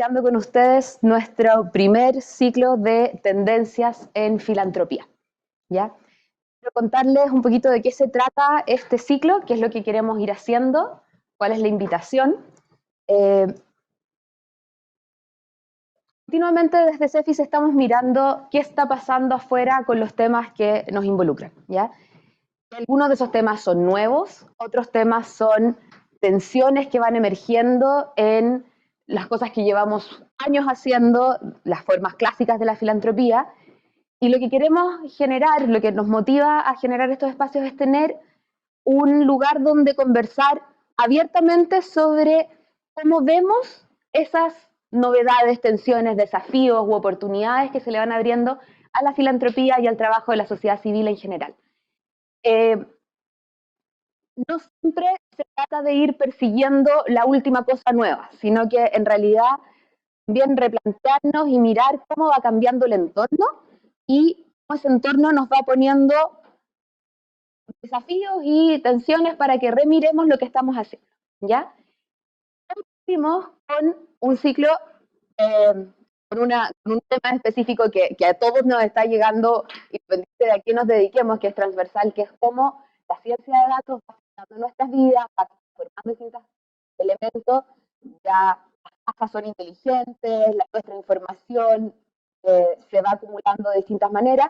iniciando con ustedes nuestro primer ciclo de tendencias en filantropía. ¿Ya? Quiero contarles un poquito de qué se trata este ciclo, qué es lo que queremos ir haciendo, cuál es la invitación. Continuamente desde CEFIS estamos mirando qué está pasando afuera con los temas que nos involucran, ¿ya? Algunos de esos temas son nuevos, otros temas son tensiones que van emergiendo en las cosas que llevamos años haciendo, las formas clásicas de la filantropía, y lo que queremos generar, lo que nos motiva a generar estos espacios es tener un lugar donde conversar abiertamente sobre cómo vemos esas novedades, tensiones, desafíos u oportunidades que se le van abriendo a la filantropía y al trabajo de la sociedad civil en general. No siempre se trata de ir persiguiendo la última cosa nueva, sino que en realidad también replantearnos y mirar cómo va cambiando el entorno y cómo ese entorno nos va poniendo desafíos y tensiones para que remiremos lo que estamos haciendo, ¿ya? Seguimos con un ciclo, con un tema específico que a todos nos está llegando, independientemente de a qué nos dediquemos, que es transversal, que es cómo la ciencia de datos va afectando nuestras vidas, va transformando distintos elementos, ya las casas son inteligentes, nuestra información se va acumulando de distintas maneras,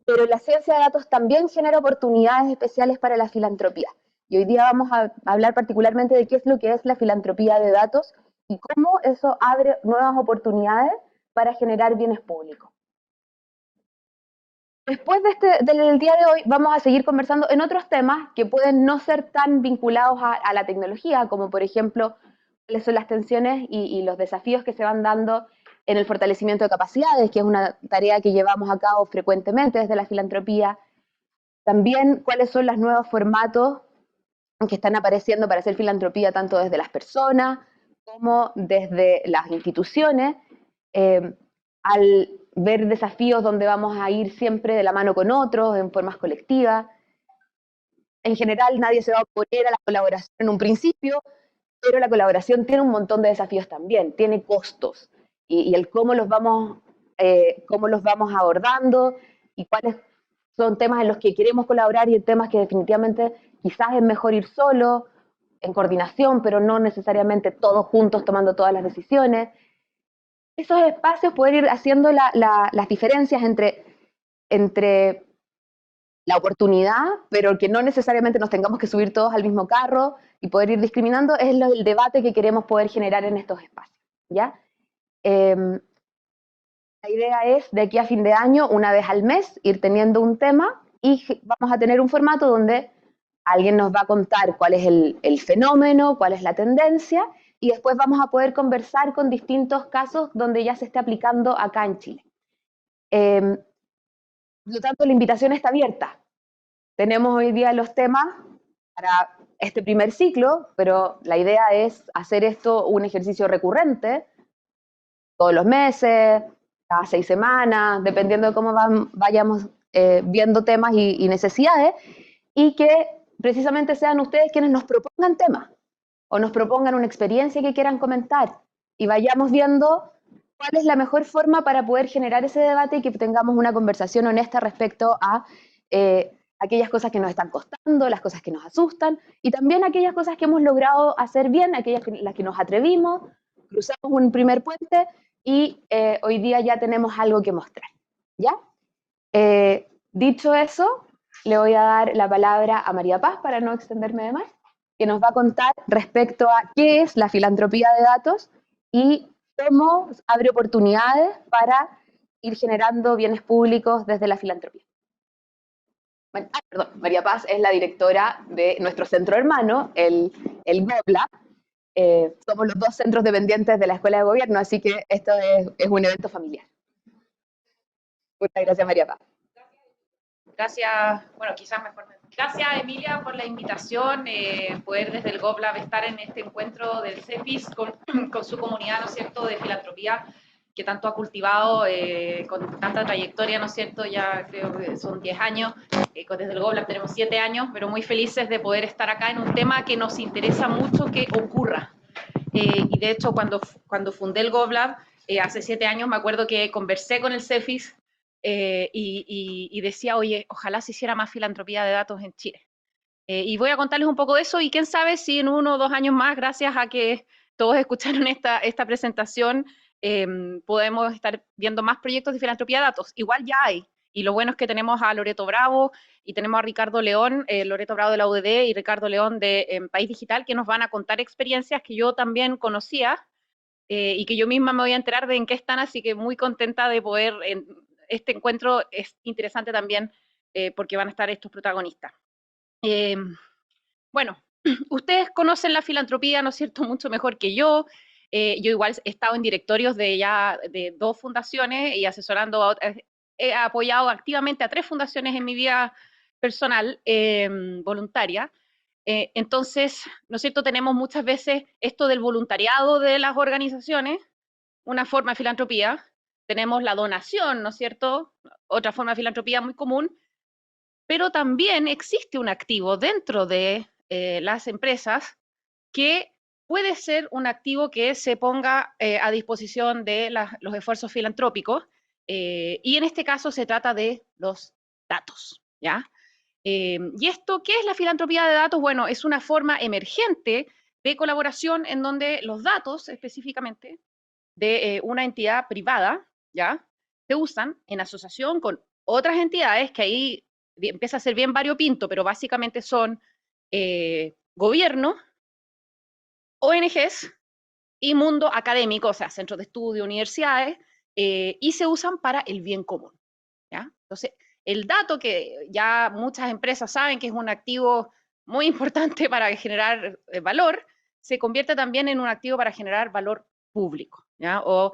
pero la ciencia de datos también genera oportunidades especiales para la filantropía. Y hoy día vamos a hablar particularmente de qué es lo que es la filantropía de datos y cómo eso abre nuevas oportunidades para generar bienes públicos. Después del día de hoy vamos a seguir conversando en otros temas que pueden no ser tan vinculados a la tecnología, como por ejemplo, cuáles son las tensiones y los desafíos que se van dando en el fortalecimiento de capacidades, que es una tarea que llevamos a cabo frecuentemente desde la filantropía. También cuáles son los nuevos formatos que están apareciendo para hacer filantropía, tanto desde las personas como desde las instituciones, al ver desafíos donde vamos a ir siempre de la mano con otros, en formas colectivas. En general, nadie se va a oponer a la colaboración en un principio, pero la colaboración tiene un montón de desafíos también, tiene costos, y el cómo los vamos abordando y cuáles son temas en los que queremos colaborar y temas que definitivamente quizás es mejor ir solo, en coordinación, pero no necesariamente todos juntos tomando todas las decisiones. Esos espacios, poder ir haciendo las diferencias entre la oportunidad, pero que no necesariamente nos tengamos que subir todos al mismo carro y poder ir discriminando, es el debate que queremos poder generar en estos espacios, ¿ya? La idea es, de aquí a fin de año, una vez al mes, ir teniendo un tema y vamos a tener un formato donde alguien nos va a contar cuál es el fenómeno, cuál es la tendencia, y después vamos a poder conversar con distintos casos donde ya se esté aplicando acá en Chile. Por lo tanto, la invitación está abierta. Tenemos hoy día los temas para este primer ciclo, pero la idea es hacer esto un ejercicio recurrente, todos los meses, cada 6 semanas, dependiendo de cómo vayamos viendo temas y necesidades, y que precisamente sean ustedes quienes nos propongan temas, o nos propongan una experiencia que quieran comentar, y vayamos viendo cuál es la mejor forma para poder generar ese debate y que tengamos una conversación honesta respecto a aquellas cosas que nos están costando, las cosas que nos asustan, y también aquellas cosas que hemos logrado hacer bien, las que nos atrevimos, cruzamos un primer puente y hoy día ya tenemos algo que mostrar, ¿ya? Dicho eso, le voy a dar la palabra a María Paz, para no extenderme de más, que nos va a contar respecto a qué es la filantropía de datos y cómo abre oportunidades para ir generando bienes públicos desde la filantropía. Bueno, perdón, María Paz es la directora de nuestro centro hermano, el GOBLA. Somos los dos centros dependientes de la Escuela de Gobierno, así que esto es un evento familiar. Muchas gracias, María Paz. Gracias, bueno, quizás mejor. Gracias, Emilia, por la invitación, poder desde el GOBLAB estar en este encuentro del CEFIS con su comunidad, ¿no es cierto?, de filantropía, que tanto ha cultivado, con tanta trayectoria, ¿no es cierto?, ya creo que son 10 años, desde el GOBLAB tenemos 7 años, pero muy felices de poder estar acá en un tema que nos interesa mucho que ocurra. y de hecho cuando fundé el GovLab, hace 7 años, me acuerdo que conversé con el CEFIS y decía, oye, ojalá se hiciera más filantropía de datos en Chile. Y voy a contarles un poco de eso y quién sabe si en 1 o 2 años más, gracias a que todos escucharon esta presentación, podemos estar viendo más proyectos de filantropía de datos. Igual ya hay. Y lo bueno es que tenemos a Loreto Bravo y tenemos a Ricardo León, Loreto Bravo de la UDD y Ricardo León de País Digital, que nos van a contar experiencias que yo también conocía y que yo misma me voy a enterar de en qué están, así que muy contenta de poder, este encuentro es interesante también porque van a estar estos protagonistas. Bueno, ustedes conocen la filantropía, ¿no es cierto?, mucho mejor que yo. Yo igual he estado en directorios de 2 fundaciones y asesorando a otras. He apoyado activamente a 3 fundaciones en mi vida personal, voluntaria. Entonces, ¿no es cierto?, tenemos muchas veces esto del voluntariado de las organizaciones, una forma de filantropía. Tenemos la donación, ¿no es cierto?, otra forma de filantropía muy común. Pero también existe un activo dentro de las empresas que puede ser un activo que se ponga a disposición de los esfuerzos filantrópicos, y en este caso se trata de los datos, ¿ya? ¿Y esto qué es la filantropía de datos? Bueno, es una forma emergente de colaboración en donde los datos específicamente de una entidad privada, ¿ya?, se usan en asociación con otras entidades que ahí empieza a ser bien variopinto, pero básicamente son gobierno, ONGs y mundo académico, o sea, centros de estudio, universidades, y se usan para el bien común, ¿ya? Entonces, el dato que ya muchas empresas saben que es un activo muy importante para generar valor, se convierte también en un activo para generar valor público, ¿ya?, o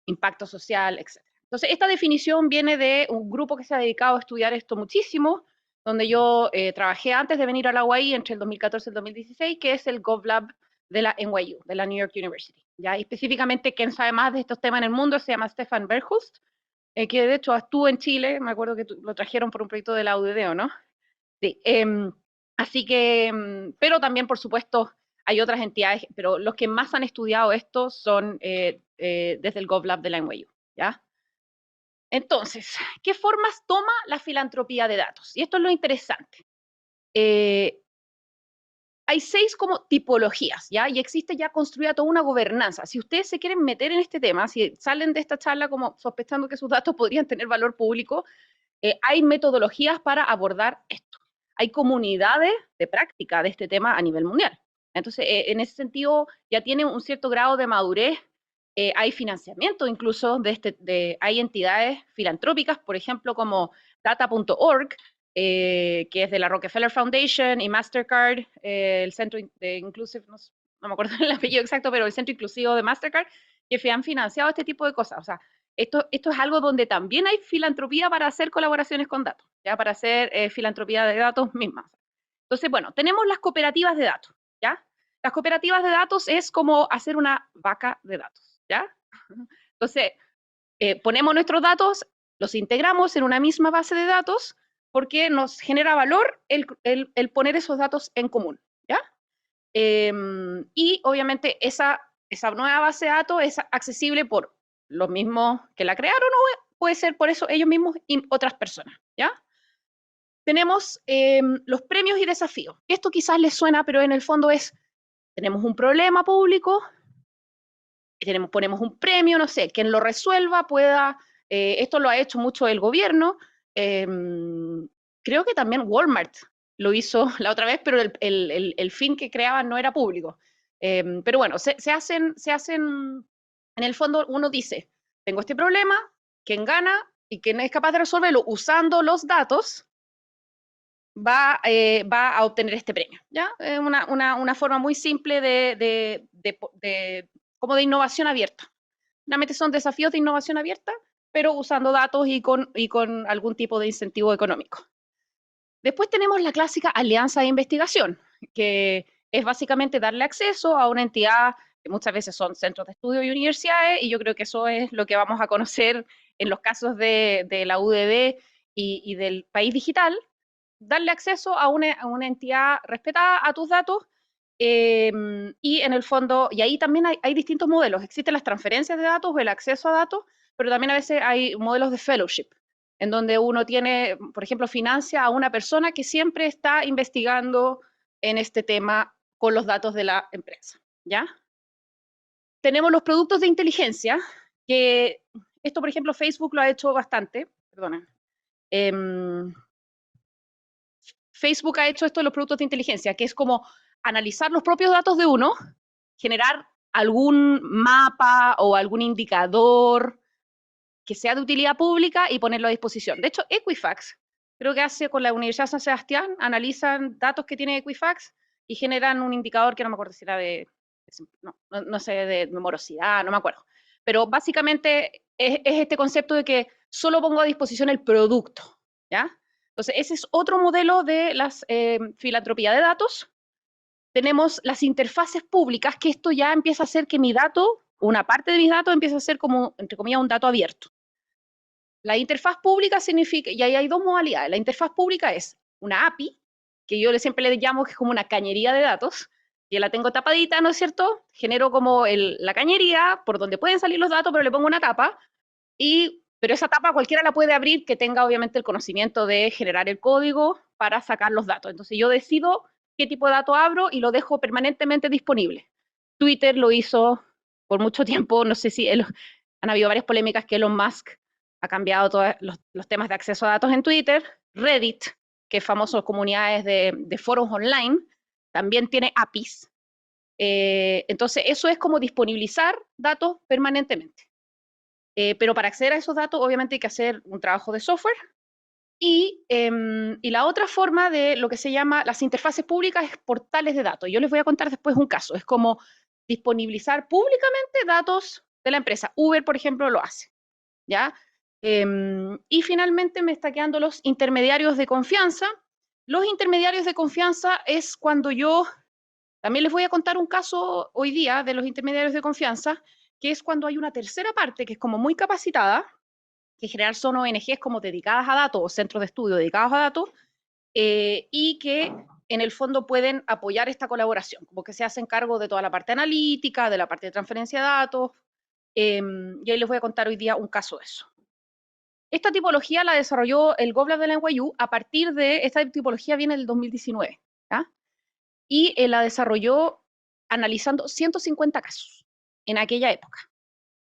impacto social, etc. Entonces, esta definición viene de un grupo que se ha dedicado a estudiar esto muchísimo, donde yo trabajé antes de venir a la UAI entre el 2014 y el 2016, que es el GovLab de la NYU, de la New York University. ¿Ya? Y específicamente, quien sabe más de estos temas en el mundo se llama Stefan Verhulst, que de hecho estuvo en Chile, me acuerdo que lo trajeron por un proyecto de la UDD, ¿o no? Sí, así que, pero también, por supuesto, hay otras entidades, pero los que más han estudiado esto son desde el GovLab de la NYU, ¿ya? Entonces, ¿qué formas toma la filantropía de datos? Y esto es lo interesante. Hay 6 como tipologías, ¿ya? Y existe ya construida toda una gobernanza. Si ustedes se quieren meter en este tema, si salen de esta charla como sospechando que sus datos podrían tener valor público, hay metodologías para abordar esto. Hay comunidades de práctica de este tema a nivel mundial. Entonces, en ese sentido, ya tiene un cierto grado de madurez. Hay financiamiento incluso, hay entidades filantrópicas, por ejemplo, como data.org, que es de la Rockefeller Foundation y Mastercard, el Centro de Inclusive, no me acuerdo el apellido exacto, pero el Centro Inclusivo de Mastercard, que han financiado este tipo de cosas. O sea, esto es algo donde también hay filantropía para hacer colaboraciones con datos, ¿ya? Para hacer filantropía de datos mismas. Entonces, bueno, tenemos las cooperativas de datos, ¿ya? Las cooperativas de datos es como hacer una vaca de datos, ¿ya? Entonces, ponemos nuestros datos, los integramos en una misma base de datos porque nos genera valor el poner esos datos en común, ¿ya? Y obviamente esa nueva base de datos es accesible por los mismos que la crearon o puede ser por eso ellos mismos y otras personas, ¿ya? Tenemos los premios y desafíos. Esto quizás les suena, pero en el fondo tenemos un problema público, ponemos un premio, no sé, quien lo resuelva pueda, esto lo ha hecho mucho el gobierno, creo que también Walmart lo hizo la otra vez, pero el fin que creaban no era público. Pero bueno, se hacen, en el fondo uno dice, tengo este problema, quien gana y quien es capaz de resolverlo usando los datos, va a obtener este premio, ¿ya? Una forma muy simple como de innovación abierta. Realmente son desafíos de innovación abierta, pero usando datos y con algún tipo de incentivo económico. Después tenemos la clásica alianza de investigación, que es básicamente darle acceso a una entidad que muchas veces son centros de estudio y universidades, y yo creo que eso es lo que vamos a conocer en los casos de la UDD y del País Digital, darle acceso a una entidad respetada a tus datos Y en el fondo, y ahí también hay distintos modelos. Existen las transferencias de datos o el acceso a datos, pero también a veces hay modelos de fellowship, en donde uno tiene, por ejemplo, financia a una persona que siempre está investigando en este tema con los datos de la empresa, ¿ya? Tenemos los productos de inteligencia, que esto, por ejemplo, Facebook lo ha hecho bastante, perdonen. Facebook ha hecho esto de los productos de inteligencia, que es como analizar los propios datos de uno, generar algún mapa o algún indicador que sea de utilidad pública y ponerlo a disposición. De hecho, Equifax, creo que hace con la Universidad de San Sebastián, analizan datos que tiene Equifax y generan un indicador que no me acuerdo si era no sé, de morosidad, no me acuerdo. Pero básicamente es este concepto de que solo pongo a disposición el producto, ¿ya? Entonces, ese es otro modelo de las filantropía de datos. Tenemos las interfaces públicas, que esto ya empieza a ser que mi dato, una parte de mis datos empieza a ser como, entre comillas, un dato abierto. La interfaz pública significa, y ahí hay dos modalidades. La interfaz pública es una API, que yo siempre le llamo que es como una cañería de datos, que la tengo tapadita, ¿no es cierto? Genero como la cañería por donde pueden salir los datos, pero le pongo una tapa, pero esa tapa cualquiera la puede abrir que tenga obviamente el conocimiento de generar el código para sacar los datos. Entonces yo decido qué tipo de dato abro y lo dejo permanentemente disponible. Twitter lo hizo por mucho tiempo, no sé si han habido varias polémicas que Elon Musk ha cambiado todos los temas de acceso a datos en Twitter. Reddit, que es famoso comunidades de foros online, también tiene APIs. Entonces eso es como disponibilizar datos permanentemente. Pero para acceder a esos datos, obviamente hay que hacer un trabajo de software. Y la otra forma de lo que se llama las interfaces públicas es portales de datos. Yo les voy a contar después un caso. Es como disponibilizar públicamente datos de la empresa. Uber, por ejemplo, lo hace, ¿ya? Y finalmente me está quedando los intermediarios de confianza. Los intermediarios de confianza es cuando también les voy a contar un caso hoy día de los intermediarios de confianza, que es cuando hay una tercera parte que es como muy capacitada, que en general son ONGs como dedicadas a datos o centros de estudio dedicados a datos, y que en el fondo pueden apoyar esta colaboración, como que se hacen cargo de toda la parte analítica, de la parte de transferencia de datos, y ahí les voy a contar hoy día un caso de eso. Esta tipología la desarrolló el GovLab de la NYU a partir de, esta tipología viene del 2019, ¿ya? Y la desarrolló analizando 150 casos en aquella época.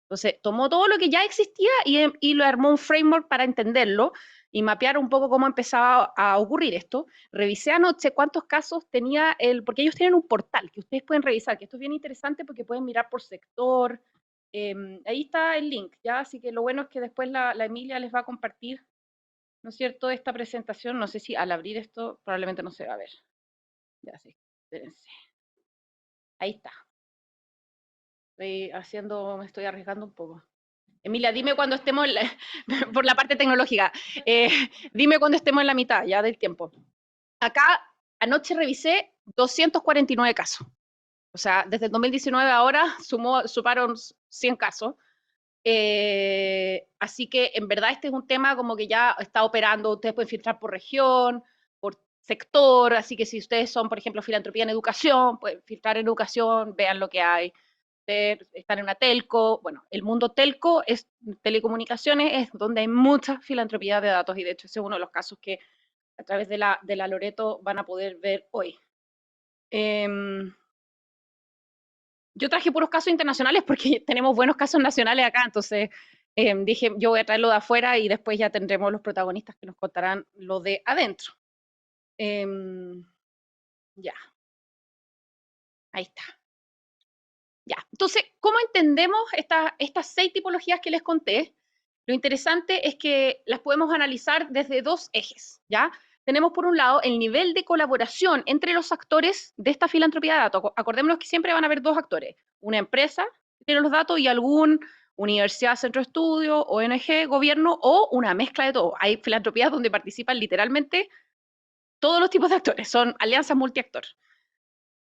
Entonces, tomó todo lo que ya existía y lo armó un framework para entenderlo y mapear un poco cómo empezaba a ocurrir esto. Revisé anoche cuántos casos tenía porque ellos tienen un portal que ustedes pueden revisar, que esto es bien interesante porque pueden mirar por sector. Ahí está el link, ¿ya? Así que lo bueno es que después la Emilia les va a compartir, ¿no es cierto?, esta presentación. No sé si al abrir esto probablemente no se va a ver. Ya sí, espérense. Ahí está. Me estoy arriesgando un poco. Emilia, dime cuando estemos por la parte tecnológica, dime cuando estemos en la mitad ya del tiempo. Acá anoche revisé 249 casos. O sea, desde el 2019 ahora sumaron 100 casos. Así que en verdad este es un tema como que ya está operando, ustedes pueden filtrar por región, por sector, así que si ustedes son, por ejemplo, filantropía en educación, pueden filtrar en educación, vean lo que hay. Están en una telco, bueno, el mundo telco es telecomunicaciones, es donde hay mucha filantropía de datos y de hecho ese es uno de los casos que a través de la Loreto van a poder ver hoy. Yo traje puros casos internacionales porque tenemos buenos casos nacionales acá, entonces dije yo voy a traerlo de afuera y después ya tendremos los protagonistas que nos contarán lo de adentro. Ya, ahí está. Ya, entonces, ¿cómo entendemos estas 6 tipologías que les conté? Lo interesante es que las podemos analizar desde 2 ejes, ¿ya? Tenemos por un lado el nivel de colaboración entre los actores de esta filantropía de datos. Acordémonos que siempre van a haber 2 actores, una empresa que tiene los datos y algún universidad, centro de estudio, ONG, gobierno o una mezcla de todo. Hay filantropías donde participan literalmente todos los tipos de actores, son alianzas multiactor.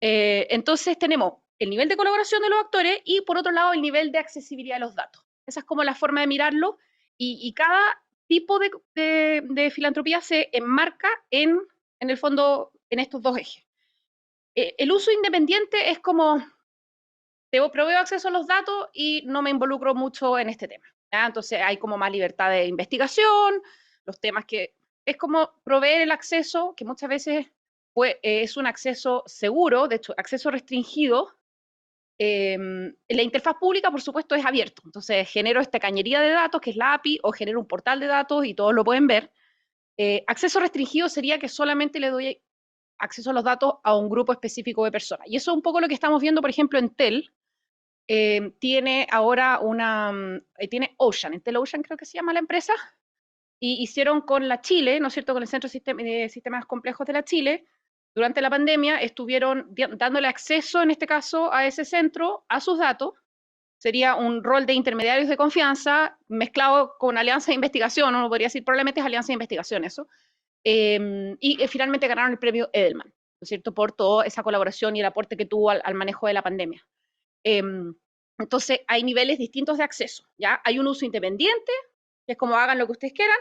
Entonces tenemos el nivel de colaboración de los actores y por otro lado el nivel de accesibilidad de los datos. Esa es como la forma de mirarlo y cada tipo de filantropía se enmarca en el fondo en estos 2 ejes. El uso independiente es como, te proveo acceso a los datos y no me involucro mucho en este tema, ¿ya? Entonces hay como más libertad de investigación, los temas que, es como proveer el acceso, que muchas veces es un acceso seguro, de hecho, acceso restringido. La interfaz pública, por supuesto, es abierto. Entonces, genero esta cañería de datos, que es la API, o genero un portal de datos y todos lo pueden ver. Acceso restringido sería que solamente le doy acceso a los datos a un grupo específico de personas. Y eso es un poco lo que estamos viendo, por ejemplo, en Tel. Tiene ahora tiene Ocean, Entel Ocean creo que se llama la empresa, y hicieron con la Chile, ¿no es cierto?, con el Centro de Sistemas Complejos de la Chile, durante la pandemia estuvieron dándole acceso, en este caso, a ese centro, a sus datos. Sería un rol de intermediarios de confianza mezclado con alianza de investigación, uno podría decir, probablemente es alianza de investigación eso, y finalmente ganaron el premio Edelman, ¿no es cierto?, por toda esa colaboración y el aporte que tuvo al manejo de la pandemia. Entonces, hay niveles distintos de acceso, ¿ya? Hay un uso independiente, que es como hagan lo que ustedes quieran,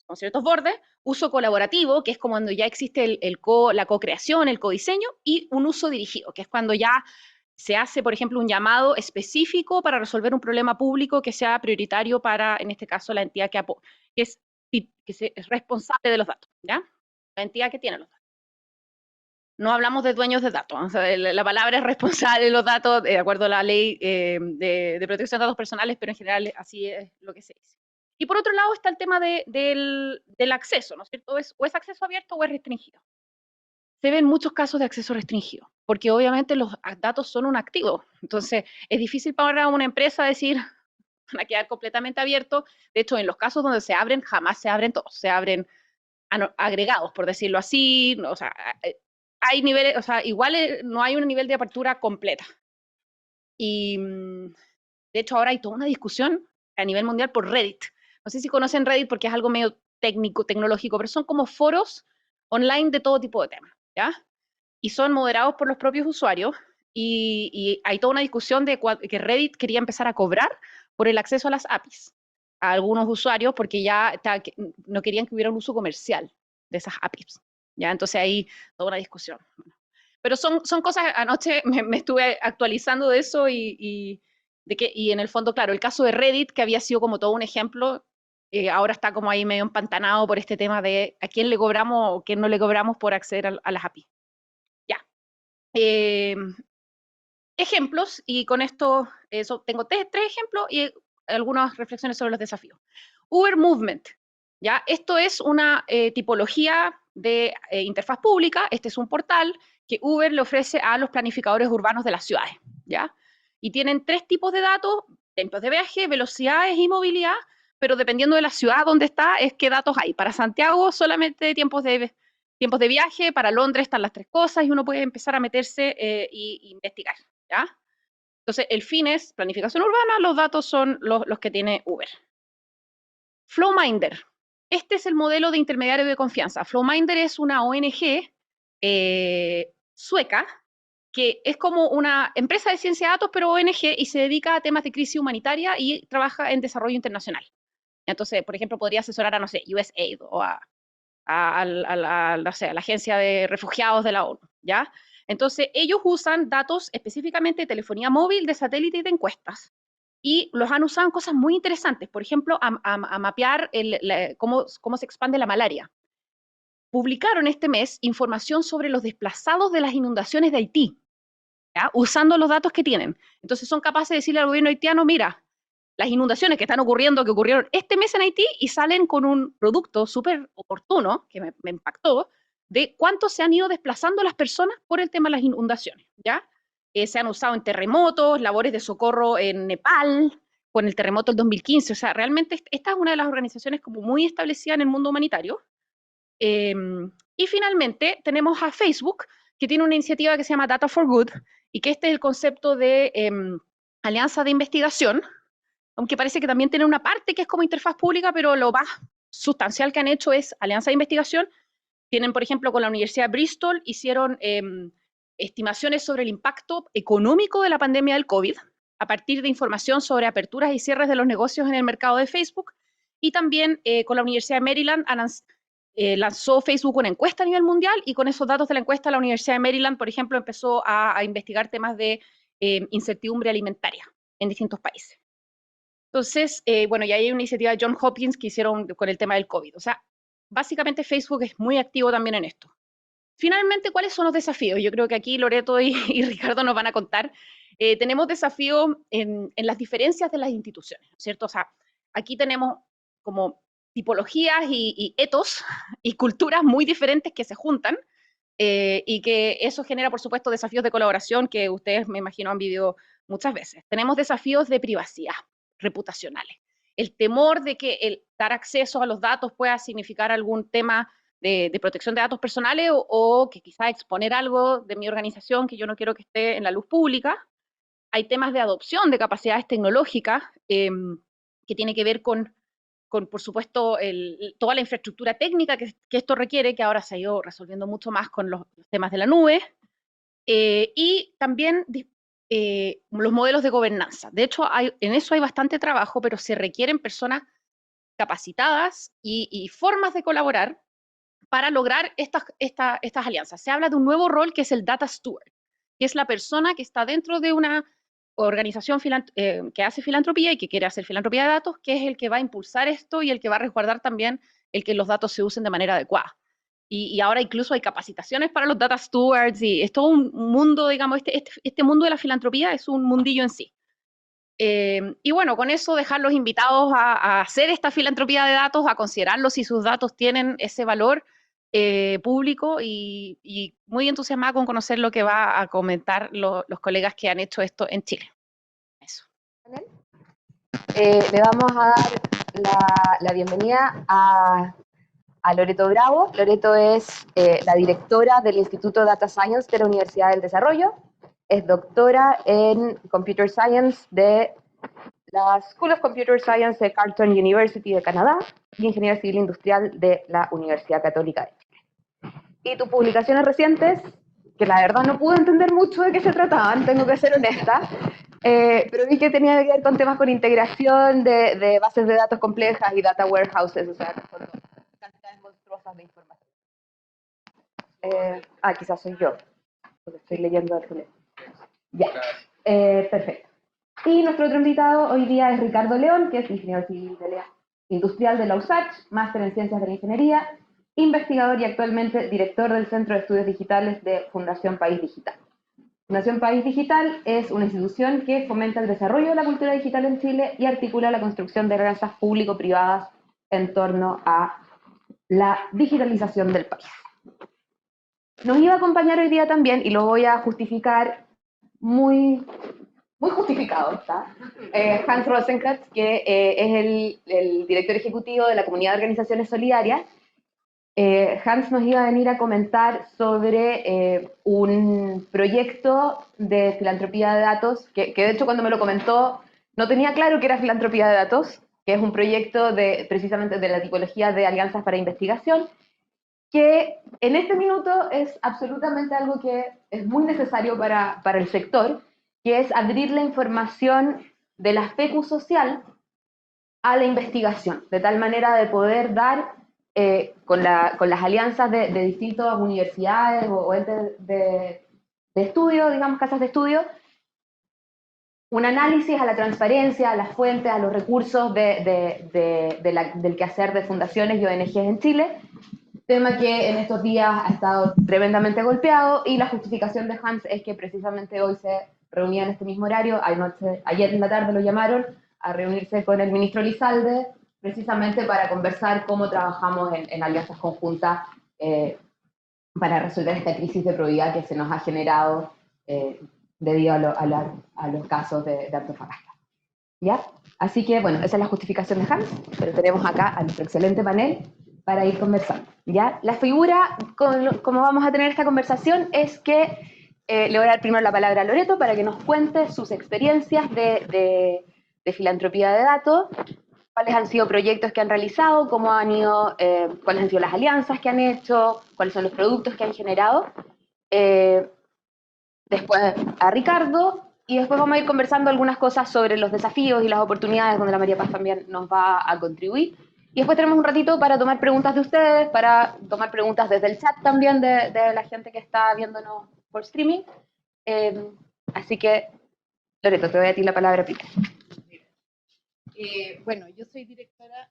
con ciertos bordes, uso colaborativo, que es como cuando ya existe la co-creación, el codiseño, y un uso dirigido, que es cuando ya se hace, por ejemplo, un llamado específico para resolver un problema público que sea prioritario para, en este caso, la entidad que es responsable de los datos, ¿ya? La entidad que tiene los datos. No hablamos de dueños de datos, o sea, la palabra es responsable de los datos, de acuerdo a la ley de protección de datos personales, pero en general así es lo que se dice. Y por otro lado está el tema del acceso, ¿no es cierto? O es acceso abierto o es restringido. Se ven muchos casos de acceso restringido, porque obviamente los datos son un activo. Entonces, es difícil para una empresa decir, van a quedar completamente abiertos. De hecho, en los casos donde se abren, jamás se abren todos, se abren agregados, por decirlo así. O sea, hay niveles, o sea, igual no hay un nivel de apertura completa. Y de hecho ahora hay toda una discusión a nivel mundial por Reddit. No sé si conocen Reddit porque es algo medio técnico, tecnológico, pero son como foros online de todo tipo de temas, ¿ya? Y son moderados por los propios usuarios y hay toda una discusión de que Reddit quería empezar a cobrar por el acceso a las APIs a algunos usuarios porque ya no querían que hubiera un uso comercial de esas APIs, ¿ya? Entonces ahí toda una discusión. Pero son cosas, anoche me estuve actualizando de eso y en el fondo, claro, el caso de Reddit, que había sido como todo un ejemplo, ahora está como ahí medio empantanado por este tema de a quién le cobramos o quién no le cobramos por acceder a las API. Ya. Ejemplos, y con esto tengo tres ejemplos y algunas reflexiones sobre los desafíos. Uber Movement, ¿ya? Esto es una tipología de interfaz pública, este es un portal que Uber le ofrece a los planificadores urbanos de las ciudades, ¿ya? Y tienen tres tipos de datos, tiempos de viaje, velocidades y movilidad, pero dependiendo de la ciudad donde está, es qué datos hay. Para Santiago solamente tiempos de viaje, para Londres están las tres cosas y uno puede empezar a meterse e investigar, ¿ya? Entonces, el fin es planificación urbana, los datos son los que tiene Uber. Flowminder. Este es el modelo de intermediario de confianza. Flowminder es una ONG sueca que es como una empresa de ciencia de datos, pero ONG, y se dedica a temas de crisis humanitaria y trabaja en desarrollo internacional. Entonces, por ejemplo, podría asesorar a, no sé, USAID o a la Agencia de Refugiados de la ONU, ¿ya? Entonces, ellos usan datos específicamente de telefonía móvil, de satélite y de encuestas. Y los han usado en cosas muy interesantes, por ejemplo, a mapear cómo se expande la malaria. Publicaron este mes información sobre los desplazados de las inundaciones de Haití, ¿ya? Usando los datos que tienen. Entonces son capaces de decirle al gobierno haitiano, mira, las inundaciones que están ocurriendo, que ocurrieron este mes en Haití, y salen con un producto súper oportuno, que me impactó, de cuánto se han ido desplazando las personas por el tema de las inundaciones, ¿ya? Se han usado en terremotos, labores de socorro en Nepal, con el terremoto del 2015, o sea, realmente esta es una de las organizaciones como muy establecida en el mundo humanitario. Y finalmente tenemos a Facebook, que tiene una iniciativa que se llama Data for Good, y que este es el concepto de alianza de investigación, aunque parece que también tiene una parte que es como interfaz pública, pero lo más sustancial que han hecho es alianza de investigación. Tienen, por ejemplo, con la Universidad de Bristol, hicieron estimaciones sobre el impacto económico de la pandemia del COVID, a partir de información sobre aperturas y cierres de los negocios en el mercado de Facebook, y también con la Universidad de Maryland lanzó Facebook una encuesta a nivel mundial y con esos datos de la encuesta la Universidad de Maryland, por ejemplo, empezó a investigar temas de incertidumbre alimentaria en distintos países. Entonces, bueno, y hay una iniciativa de Johns Hopkins que hicieron con el tema del COVID. O sea, básicamente Facebook es muy activo también en esto. Finalmente, ¿cuáles son los desafíos? Yo creo que aquí Loreto y Ricardo nos van a contar. Tenemos desafíos en las diferencias de las instituciones, ¿cierto? O sea, aquí tenemos como tipologías y etos y culturas muy diferentes que se juntan y que eso genera, por supuesto, desafíos de colaboración que ustedes, me imagino, han vivido muchas veces. Tenemos desafíos de privacidad reputacionales. El temor de que el dar acceso a los datos pueda significar algún tema de protección de datos personales o que quizá exponer algo de mi organización que yo no quiero que esté en la luz pública. Hay temas de adopción de capacidades tecnológicas que tiene que ver con por supuesto, toda la infraestructura técnica que esto requiere, que ahora se ha ido resolviendo mucho más con los temas de la nube, y también los modelos de gobernanza. De hecho, en eso hay bastante trabajo, pero se requieren personas capacitadas y formas de colaborar para lograr estas alianzas. Se habla de un nuevo rol que es el Data Steward, que es la persona que está dentro de una organización que hace filantropía y que quiere hacer filantropía de datos, que es el que va a impulsar esto y el que va a resguardar también el que los datos se usen de manera adecuada. Y ahora incluso hay capacitaciones para los data stewards y es todo un mundo, digamos, este mundo de la filantropía es un mundillo en sí. Y bueno, con eso dejarlos invitados a hacer esta filantropía de datos, a considerarlos si sus datos tienen ese valor público y muy entusiasmada con conocer lo que va a comentar los colegas que han hecho esto en Chile. Eso. Le vamos a dar la bienvenida a Loreto Bravo. Loreto es la directora del Instituto Data Science de la Universidad del Desarrollo. Es doctora en Computer Science de la School of Computer Science de Carleton University de Canadá y Ingeniera Civil Industrial de la Universidad Católica de Chile. Y tus publicaciones recientes, que la verdad no pude entender mucho de qué se trataban, tengo que ser honesta, pero vi que tenía que ver con temas con integración de bases de datos complejas y data warehouses, o sea, con cantidades monstruosas de información. Quizás soy yo, porque estoy leyendo el teléfono. Ya, perfecto. Y nuestro otro invitado hoy día es Ricardo León, que es ingeniero civil industrial de la USACH, máster en Ciencias de la Ingeniería, investigador y actualmente director del Centro de Estudios Digitales de Fundación País Digital. Fundación País Digital es una institución que fomenta el desarrollo de la cultura digital en Chile y articula la construcción de alianzas público-privadas en torno a la digitalización del país. Nos iba a acompañar hoy día también, y lo voy a justificar muy justificado, ¿está? Hans Rosenkranz, que es el director ejecutivo de la Comunidad de Organizaciones Solidarias. Hans nos iba a venir a comentar sobre un proyecto de filantropía de datos, que de hecho cuando me lo comentó no tenía claro que era filantropía de datos, que es un proyecto precisamente de la tipología de alianzas para investigación, que en este minuto es absolutamente algo que es muy necesario para el sector, que es abrir la información de la FECU social a la investigación, de tal manera de poder dar con las alianzas de distintas universidades o entes de estudio, digamos, casas de estudio, un análisis a la transparencia, a las fuentes, a los recursos del quehacer de fundaciones y ONGs en Chile, tema que en estos días ha estado tremendamente golpeado, y la justificación de Hans es que precisamente hoy se reunía en este mismo horario, ayer en la tarde lo llamaron a reunirse con el ministro Lizalde, precisamente para conversar cómo trabajamos en alianzas conjuntas para resolver esta crisis de probidad que se nos ha generado debido a los casos de Antofagasta. ¿Ya? Así que, bueno, esa es la justificación de Hans, pero tenemos acá a nuestro excelente panel para ir conversando. ¿Ya? La figura, como vamos a tener esta conversación, es que le voy a dar primero la palabra a Loreto para que nos cuente sus experiencias de filantropía de datos, cuáles han sido proyectos que han realizado, cómo han ido, cuáles han sido las alianzas que han hecho, cuáles son los productos que han generado. Después a Ricardo, y después vamos a ir conversando algunas cosas sobre los desafíos y las oportunidades, donde la María Paz también nos va a contribuir. Y después tenemos un ratito para tomar preguntas de ustedes, para tomar preguntas desde el chat también de la gente que está viéndonos por streaming. Así que, Loreto, te doy a ti la palabra primero. Bueno, yo soy directora...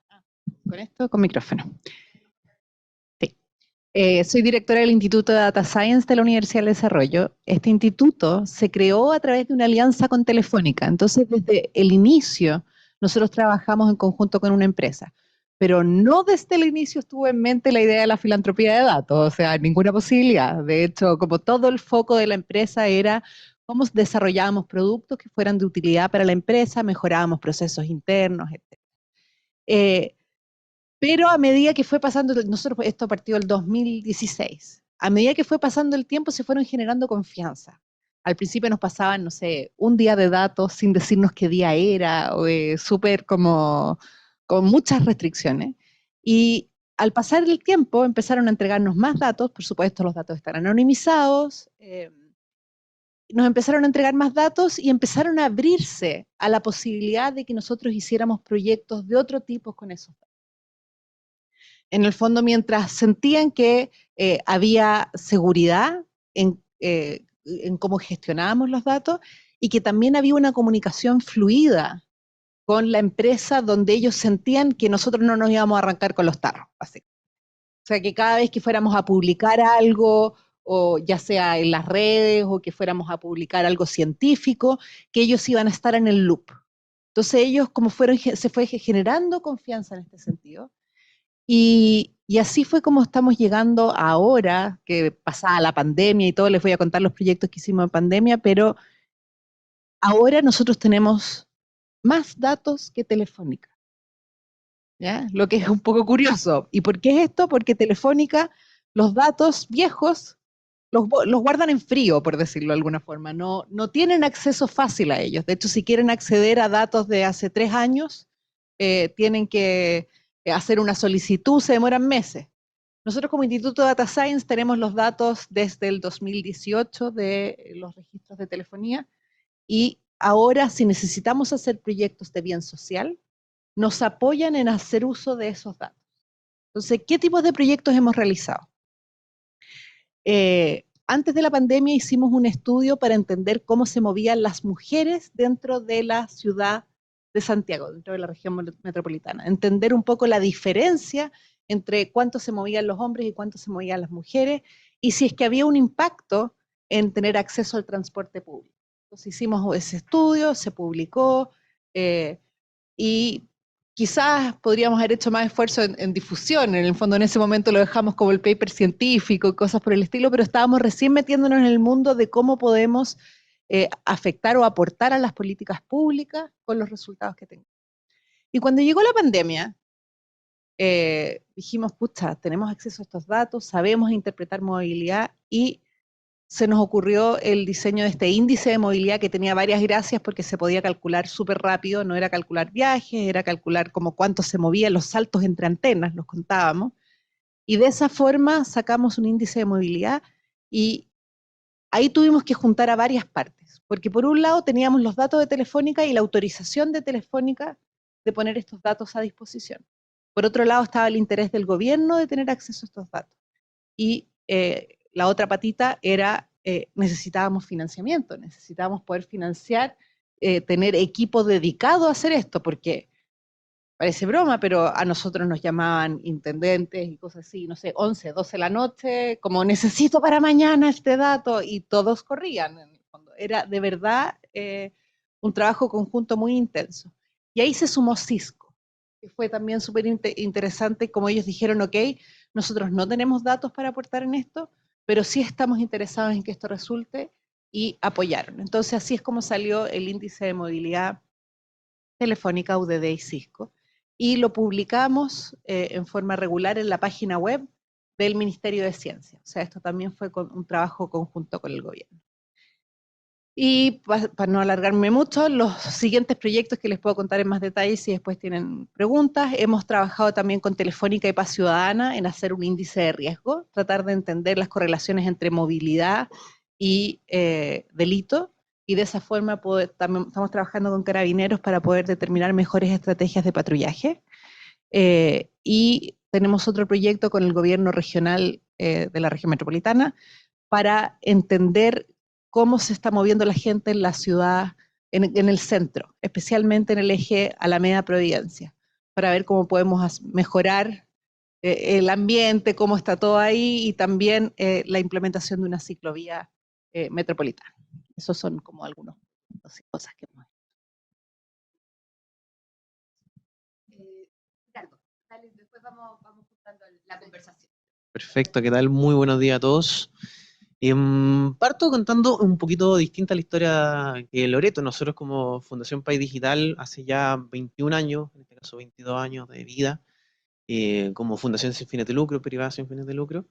¿Con esto? Con micrófono. Sí. Soy directora del Instituto de Data Science de la Universidad del Desarrollo. Este instituto se creó a través de una alianza con Telefónica. Entonces, desde el inicio, nosotros trabajamos en conjunto con una empresa. Pero no desde el inicio estuvo en mente la idea de la filantropía de datos, o sea, ninguna posibilidad. De hecho, como todo el foco de la empresa era cómo desarrollábamos productos que fueran de utilidad para la empresa, mejorábamos procesos internos, etc. Pero a medida que fue pasando, nosotros esto partió el 2016, a medida que fue pasando el tiempo se fueron generando confianza. Al principio nos pasaban, no sé, un día de datos sin decirnos qué día era, súper como con muchas restricciones. Y al pasar el tiempo empezaron a entregarnos más datos, por supuesto los datos están anonimizados, nos empezaron a entregar más datos y empezaron a abrirse a la posibilidad de que nosotros hiciéramos proyectos de otro tipo con esos datos. En el fondo, mientras sentían que había seguridad en cómo gestionábamos los datos y que también había una comunicación fluida con la empresa donde ellos sentían que nosotros no nos íbamos a arrancar con los tarros, así. O sea, que cada vez que fuéramos a publicar algo, o ya sea en las redes, o que fuéramos a publicar algo científico, que ellos iban a estar en el loop. Entonces ellos, como se fue generando confianza en este sentido, y así fue como estamos llegando ahora, que pasada la pandemia y todo, les voy a contar los proyectos que hicimos en pandemia, pero ahora nosotros tenemos más datos que Telefónica, ¿ya? Lo que es un poco curioso. ¿Y por qué es esto? Porque Telefónica, los datos viejos, los guardan en frío, por decirlo de alguna forma. No tienen acceso fácil a ellos. De hecho, si quieren acceder a datos de hace 3 años, tienen que hacer una solicitud, se demoran meses. Nosotros como Instituto de Data Science tenemos los datos desde el 2018 de los registros de telefonía, y ahora si necesitamos hacer proyectos de bien social, nos apoyan en hacer uso de esos datos. Entonces, ¿qué tipos de proyectos hemos realizado? Antes de la pandemia hicimos un estudio para entender cómo se movían las mujeres dentro de la ciudad de Santiago, dentro de la región metropolitana. Entender un poco la diferencia entre cuánto se movían los hombres y cuánto se movían las mujeres, y si es que había un impacto en tener acceso al transporte público. Entonces hicimos ese estudio, se publicó, y quizás podríamos haber hecho más esfuerzo en difusión. En el fondo, en ese momento lo dejamos como el paper científico y cosas por el estilo, pero estábamos recién metiéndonos en el mundo de cómo podemos afectar o aportar a las políticas públicas con los resultados que tenemos. Y cuando llegó la pandemia, dijimos, pucha, tenemos acceso a estos datos, sabemos interpretar movilidad, y se nos ocurrió el diseño de este índice de movilidad que tenía varias gracias porque se podía calcular súper rápido, no era calcular viajes, era calcular como cuánto se movían los saltos entre antenas, los contábamos, y de esa forma sacamos un índice de movilidad, y ahí tuvimos que juntar a varias partes, porque por un lado teníamos los datos de Telefónica y la autorización de Telefónica de poner estos datos a disposición. Por otro lado estaba el interés del gobierno de tener acceso a estos datos. Y la otra patita era, necesitábamos financiamiento, necesitábamos poder financiar, tener equipo dedicado a hacer esto, porque parece broma, pero a nosotros nos llamaban intendentes y cosas así, no sé, 11, 12 de la noche, como necesito para mañana este dato, y todos corrían en el fondo. Era de verdad un trabajo conjunto muy intenso. Y ahí se sumó Cisco, que fue también súper interesante, como ellos dijeron, ok, nosotros no tenemos datos para aportar en esto, pero sí estamos interesados en que esto resulte, y apoyaron. Entonces así es como salió el índice de movilidad Telefónica, UDD y Cisco, y lo publicamos en forma regular en la página web del Ministerio de Ciencia. O sea, esto también fue un trabajo conjunto con el gobierno. Y para no alargarme mucho, los siguientes proyectos que les puedo contar en más detalle si después tienen preguntas. Hemos trabajado también con Telefónica y Paz Ciudadana en hacer un índice de riesgo, tratar de entender las correlaciones entre movilidad y delito, y de esa forma también estamos trabajando con Carabineros para poder determinar mejores estrategias de patrullaje. Y tenemos otro proyecto con el gobierno regional de la región metropolitana para entender cómo se está moviendo la gente en la ciudad, en el centro, especialmente en el eje Alameda-Providencia, para ver cómo podemos mejorar el ambiente, cómo está todo ahí, y también la implementación de una ciclovía metropolitana. Esos son como algunas cosas que hemos Ricardo, dale, después vamos juntando la conversación. Perfecto, ¿qué tal? Muy buenos días a todos. Parto contando un poquito distinta la historia que Loreto. Nosotros como Fundación País Digital, hace ya 21 años, en este caso 22 años de vida, como fundación sin fines de lucro, privada sin fines de lucro,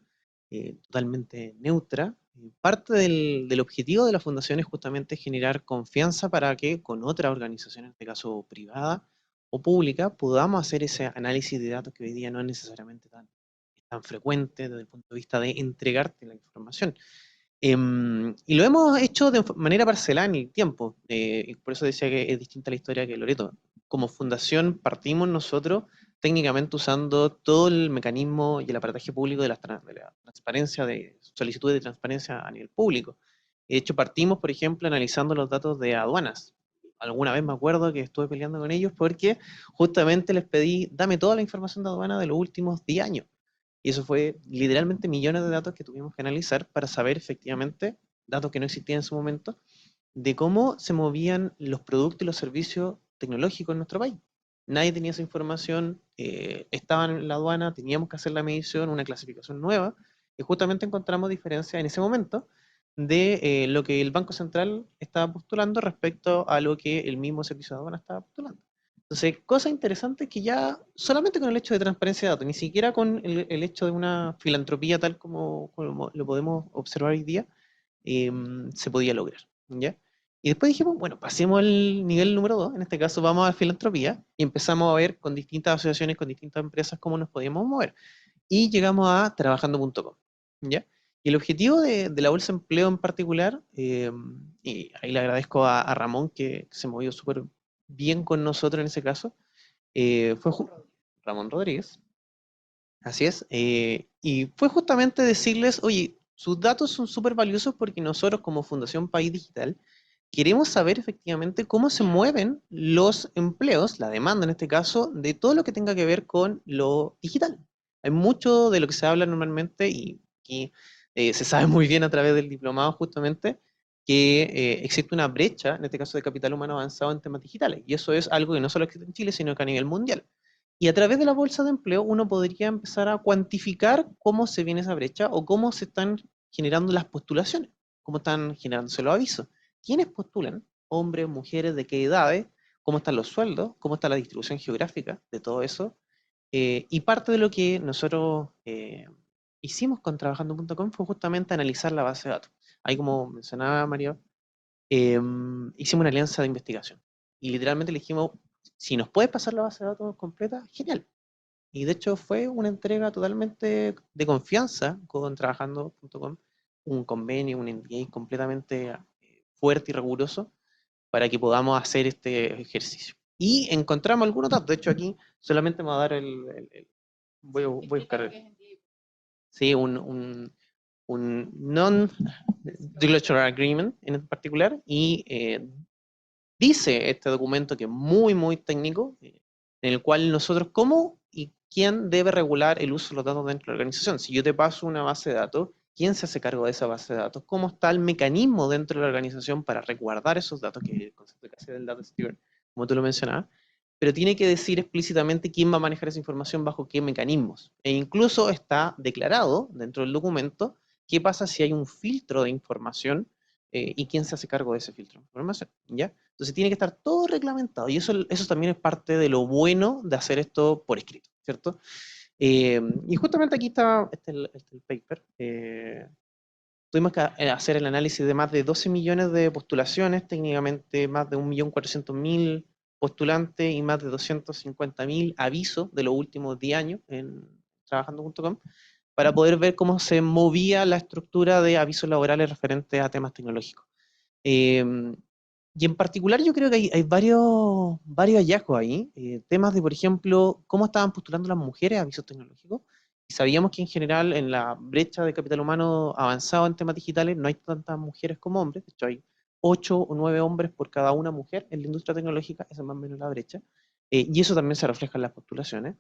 totalmente neutra. Parte del objetivo de la fundación es justamente generar confianza para que con otra organización, en este caso privada o pública, podamos hacer ese análisis de datos que hoy día no es necesariamente tan frecuente desde el punto de vista de entregarte la información. Y lo hemos hecho de manera parcelada en el tiempo, y por eso decía que es distinta la historia que Loreto. Como fundación partimos nosotros técnicamente usando todo el mecanismo y el aparataje público de la transparencia, de solicitudes de transparencia a nivel público. De hecho, partimos, por ejemplo, analizando los datos de aduanas. Alguna vez me acuerdo que estuve peleando con ellos porque justamente les pedí, dame toda la información de aduana de los últimos 10 años. Y eso fue literalmente millones de datos que tuvimos que analizar para saber efectivamente, datos que no existían en su momento, de cómo se movían los productos y los servicios tecnológicos en nuestro país. Nadie tenía esa información, estaban en la aduana, teníamos que hacer la medición, una clasificación nueva, y justamente encontramos diferencias en ese momento de lo que el Banco Central estaba postulando respecto a lo que el mismo servicio de aduana estaba postulando. Entonces, cosa interesante que ya solamente con el hecho de transparencia de datos, ni siquiera con el hecho de una filantropía tal como lo podemos observar hoy día, se podía lograr, ¿ya? Y después dijimos, bueno, pasemos al nivel número 2, en este caso vamos a filantropía, y empezamos a ver con distintas asociaciones, con distintas empresas, cómo nos podíamos mover. Y llegamos a trabajando.com, ¿ya? Y el objetivo de la bolsa de empleo en particular, y ahí le agradezco a Ramón que se movió súper bien con nosotros en ese caso, fue Ramón Rodríguez, así es, y fue justamente decirles, oye, sus datos son súper valiosos porque nosotros como Fundación País Digital queremos saber efectivamente cómo se mueven los empleos, la demanda en este caso, de todo lo que tenga que ver con lo digital. Hay mucho de lo que se habla normalmente y se sabe muy bien a través del diplomado justamente que existe una brecha, en este caso de capital humano avanzado en temas digitales. Y eso es algo que no solo existe en Chile, sino que a nivel mundial. Y a través de la bolsa de empleo uno podría empezar a cuantificar cómo se viene esa brecha o cómo se están generando las postulaciones, cómo están generándose los avisos. ¿Quiénes postulan? Hombres, mujeres, de qué edades, cómo están los sueldos, cómo está la distribución geográfica de todo eso. Y parte de lo que nosotros hicimos con trabajando.com fue justamente analizar la base de datos. Ahí, como mencionaba María, hicimos una alianza de investigación. Y literalmente le dijimos, si nos puedes pasar la base de datos completa, genial. Y de hecho fue una entrega totalmente de confianza con trabajando.com, un convenio, un NDA completamente fuerte y riguroso para que podamos hacer este ejercicio. Y encontramos algunos datos. De hecho, aquí solamente me va a dar voy a buscar. Sí, un non-disclosure agreement en particular, y dice este documento que es muy, muy técnico, en el cual nosotros, ¿cómo y quién debe regular el uso de los datos dentro de la organización? Si yo te paso una base de datos, ¿quién se hace cargo de esa base de datos? ¿Cómo está el mecanismo dentro de la organización para resguardar esos datos? Que es el concepto casi del data steward, como tú lo mencionabas. Pero tiene que decir explícitamente quién va a manejar esa información bajo qué mecanismos. E incluso está declarado dentro del documento qué pasa si hay un filtro de información y quién se hace cargo de ese filtro de información, ¿ya? Entonces tiene que estar todo reglamentado y eso también es parte de lo bueno de hacer esto por escrito, ¿cierto? Y justamente aquí está el paper. Tuvimos que hacer el análisis de más de 12 millones de postulaciones, técnicamente más de 1.400.000 postulantes y más de 250.000 avisos de los últimos 10 años en trabajando.com para poder ver cómo se movía la estructura de avisos laborales referentes a temas tecnológicos. Y en particular yo creo que hay varios hallazgos ahí, temas de, por ejemplo, cómo estaban postulando las mujeres a avisos tecnológicos. Y sabíamos que en general en la brecha de capital humano avanzado en temas digitales no hay tantas mujeres como hombres, de hecho hay 8 o 9 hombres por cada una mujer en la industria tecnológica, esa es más o menos la brecha, y eso también se refleja en las postulaciones.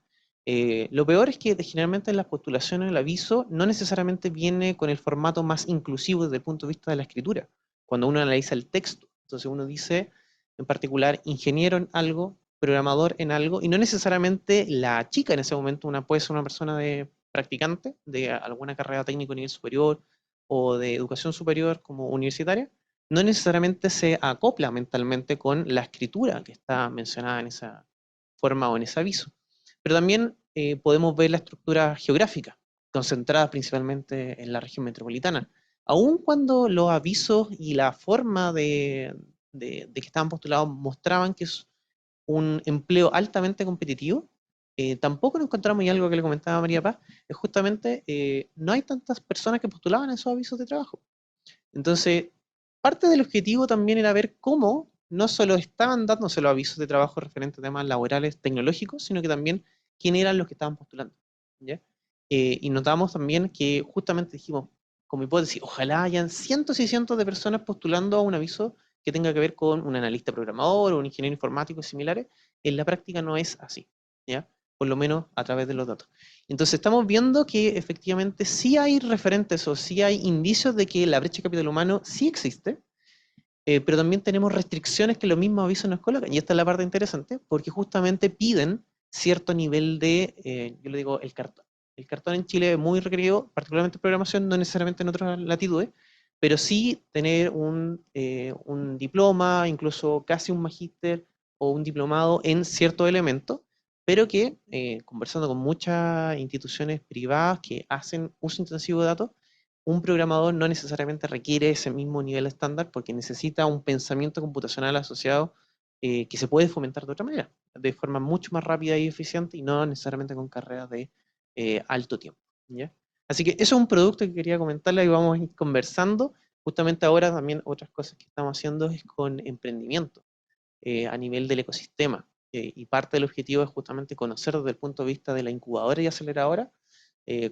Lo peor es que generalmente en las postulaciones el aviso no necesariamente viene con el formato más inclusivo desde el punto de vista de la escritura, cuando uno analiza el texto. Entonces uno dice, en particular, ingeniero en algo, programador en algo, y no necesariamente la chica en ese momento, puede ser una persona de practicante de alguna carrera técnica a nivel superior o de educación superior como universitaria, no necesariamente se acopla mentalmente con la escritura que está mencionada en esa forma o en ese aviso. Pero también podemos ver la estructura geográfica, concentrada principalmente en la región metropolitana. Aun cuando los avisos y la forma de que estaban postulados mostraban que es un empleo altamente competitivo, tampoco nos encontramos, y algo que le comentaba a María Paz, es justamente no hay tantas personas que postulaban esos avisos de trabajo. Entonces, parte del objetivo también era ver cómo no solo estaban dándose los avisos de trabajo referentes a temas laborales tecnológicos, sino que también quién eran los que estaban postulando. ¿Ya? Y notamos también que justamente dijimos, como hipótesis, ojalá hayan cientos y cientos de personas postulando a un aviso que tenga que ver con un analista programador o un ingeniero informático y similares. En la práctica no es así, ¿ya? Por lo menos a través de los datos. Entonces estamos viendo que efectivamente sí hay referentes o sí hay indicios de que la brecha de capital humano sí existe, pero también tenemos restricciones que los mismos avisos nos colocan. Y esta es la parte interesante, porque justamente piden cierto nivel de, yo le digo, el cartón. El cartón en Chile es muy requerido, particularmente en programación, no necesariamente en otras latitudes, pero sí tener un diploma, incluso casi un magíster o un diplomado en ciertos elementos, pero que, conversando con muchas instituciones privadas que hacen uso intensivo de datos, un programador no necesariamente requiere ese mismo nivel estándar porque necesita un pensamiento computacional asociado que se puede fomentar de otra manera, de forma mucho más rápida y eficiente y no necesariamente con carreras de alto tiempo. ¿Ya? Así que eso es un producto que quería comentarle y vamos a ir conversando. Justamente ahora también otras cosas que estamos haciendo es con emprendimiento a nivel del ecosistema. Y parte del objetivo es justamente conocer desde el punto de vista de la incubadora y aceleradora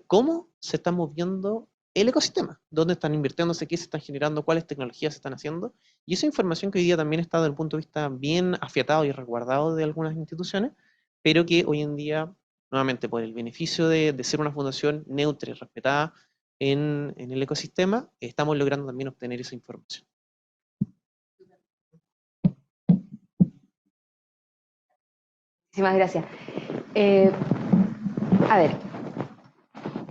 cómo se está moviendo el ecosistema, dónde están invirtiéndose, qué se están generando, cuáles tecnologías se están haciendo. Y esa información que hoy día también está desde el punto de vista bien afiatado y resguardado de algunas instituciones, pero que hoy en día, nuevamente, por el beneficio de ser una fundación neutra y respetada en el ecosistema, estamos logrando también obtener esa información. Muchísimas gracias. A ver,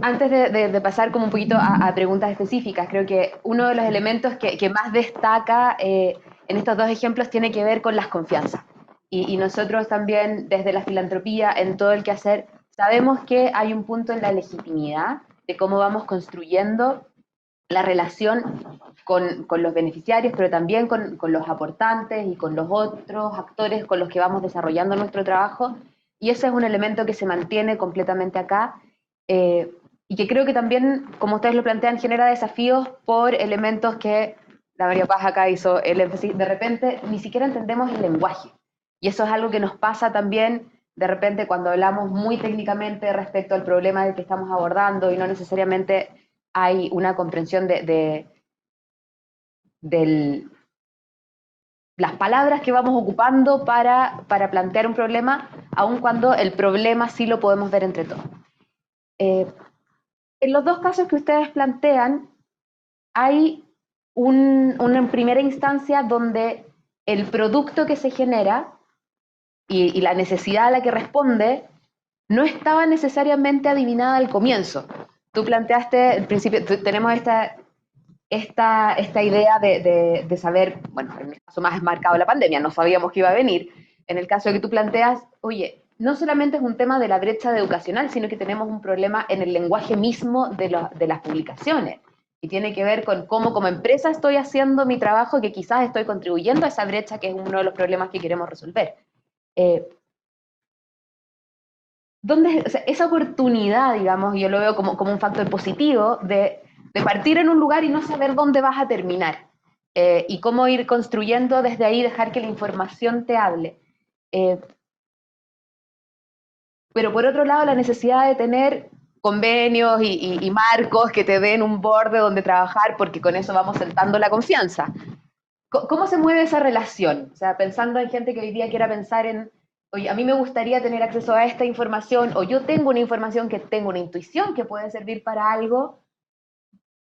antes de pasar como un poquito a preguntas específicas, creo que uno de los elementos que más destaca en estos dos ejemplos tiene que ver con las confianzas. Y nosotros también, desde la filantropía, en todo el quehacer, sabemos que hay un punto en la legitimidad de cómo vamos construyendo la relación con los beneficiarios, pero también con los aportantes y con los otros actores con los que vamos desarrollando nuestro trabajo. Y ese es un elemento que se mantiene completamente acá. Y que creo que también, como ustedes lo plantean, genera desafíos por elementos que la María Paz acá hizo el énfasis. De repente ni siquiera entendemos el lenguaje. Y eso es algo que nos pasa también de repente cuando hablamos muy técnicamente respecto al problema del que estamos abordando y no necesariamente hay una comprensión de las palabras que vamos ocupando para plantear un problema, aun cuando el problema sí lo podemos ver entre todos. En los dos casos que ustedes plantean, hay una primera instancia donde el producto que se genera y la necesidad a la que responde no estaba necesariamente adivinada al comienzo. Tú planteaste, al principio, tenemos esta idea de saber, bueno, en el caso más marcado la pandemia, no sabíamos que iba a venir. En el caso que tú planteas, oye, no solamente es un tema de la brecha educacional, sino que tenemos un problema en el lenguaje mismo de las publicaciones. Y tiene que ver con cómo como empresa estoy haciendo mi trabajo, que quizás estoy contribuyendo a esa brecha, que es uno de los problemas que queremos resolver. ¿Dónde, o sea, esa oportunidad, digamos, yo lo veo como un factor positivo de partir en un lugar y no saber dónde vas a terminar? y cómo ir construyendo desde ahí, dejar que la información te hable. Pero por otro lado, la necesidad de tener convenios y marcos que te den un borde donde trabajar, porque con eso vamos sentando la confianza. ¿Cómo se mueve esa relación? O sea, pensando en gente que hoy día quiera pensar en, oye, a mí me gustaría tener acceso a esta información, o yo tengo una información que tengo una intuición que puede servir para algo,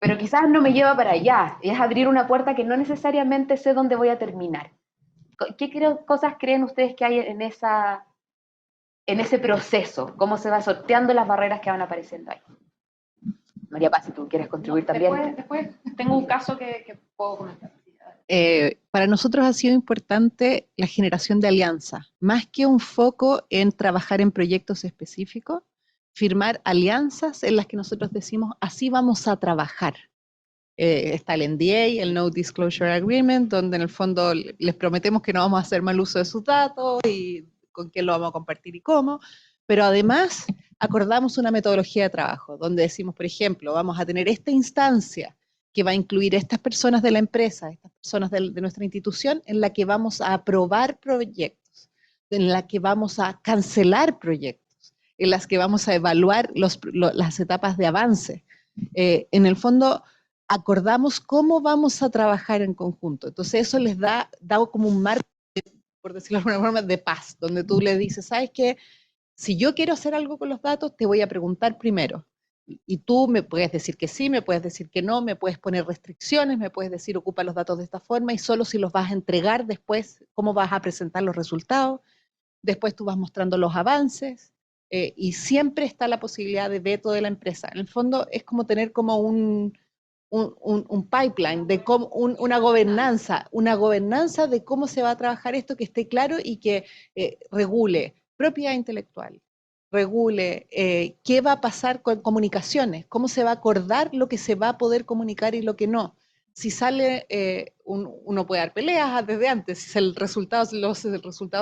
pero quizás no me lleva para allá. Es abrir una puerta que no necesariamente sé dónde voy a terminar. ¿Qué cosas creen ustedes que hay en ese proceso? ¿Cómo se va sorteando las barreras que van apareciendo ahí? María Paz, si tú quieres contribuir también. Después tengo un caso que puedo comentar. Para nosotros ha sido importante la generación de alianzas, más que un foco en trabajar en proyectos específicos, firmar alianzas en las que nosotros decimos, así vamos a trabajar. Está el NDA, el No Disclosure Agreement, donde en el fondo les prometemos que no vamos a hacer mal uso de sus datos y con quién lo vamos a compartir y cómo, pero además acordamos una metodología de trabajo, donde decimos, por ejemplo, vamos a tener esta instancia que va a incluir estas personas de la empresa, estas personas de nuestra institución, en la que vamos a aprobar proyectos, en la que vamos a cancelar proyectos, en las que vamos a evaluar las etapas de avance. En el fondo, acordamos cómo vamos a trabajar en conjunto. Entonces eso les da como un marco, por decirlo de alguna forma, de paz, donde tú le dices, ¿sabes qué? Si yo quiero hacer algo con los datos, te voy a preguntar primero. Y tú me puedes decir que sí, me puedes decir que no, me puedes poner restricciones, me puedes decir ocupa los datos de esta forma y solo si los vas a entregar después, cómo vas a presentar los resultados. Después tú vas mostrando los avances y siempre está la posibilidad de veto de la empresa. En el fondo es como tener como un pipeline, de cómo, una gobernanza de cómo se va a trabajar esto, que esté claro y que regule propiedad intelectual, regule qué va a pasar con comunicaciones, cómo se va a acordar lo que se va a poder comunicar y lo que no. Si sale, uno puede dar peleas desde antes, si el resultado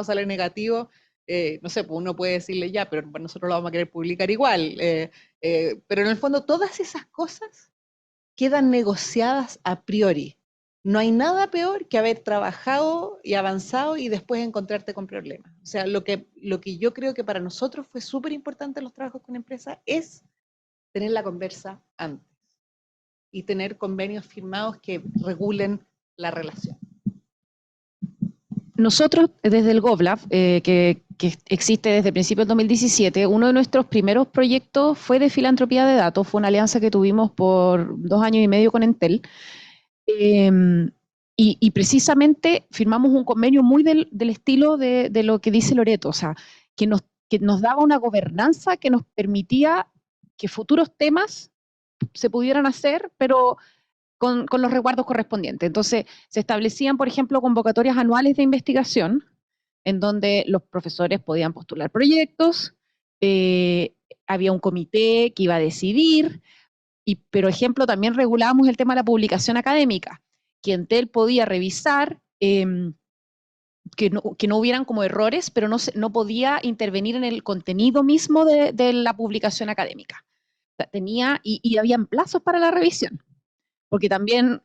sale negativo, no sé, pues uno puede decirle ya, pero nosotros lo vamos a querer publicar igual. Pero en el fondo todas esas cosas quedan negociadas a priori. No hay nada peor que haber trabajado y avanzado y después encontrarte con problemas. O sea, lo que yo creo que para nosotros fue súper importante en los trabajos con empresas es tener la conversa antes y tener convenios firmados que regulen la relación. Nosotros, desde el GovLab, que existe desde principios del 2017, uno de nuestros primeros proyectos fue de filantropía de datos, fue una alianza que tuvimos por 2 años y medio con Entel, y precisamente firmamos un convenio muy del estilo de lo que dice Loreto, o sea, que nos daba una gobernanza que nos permitía que futuros temas se pudieran hacer, pero con los resguardos correspondientes. Entonces, se establecían, por ejemplo, convocatorias anuales de investigación, en donde los profesores podían postular proyectos, había un comité que iba a decidir, pero, ejemplo, también regulábamos el tema de la publicación académica, que Entel podía revisar que no hubieran como errores, pero no podía intervenir en el contenido mismo de la publicación académica. O sea, y habían plazos para la revisión. Porque también,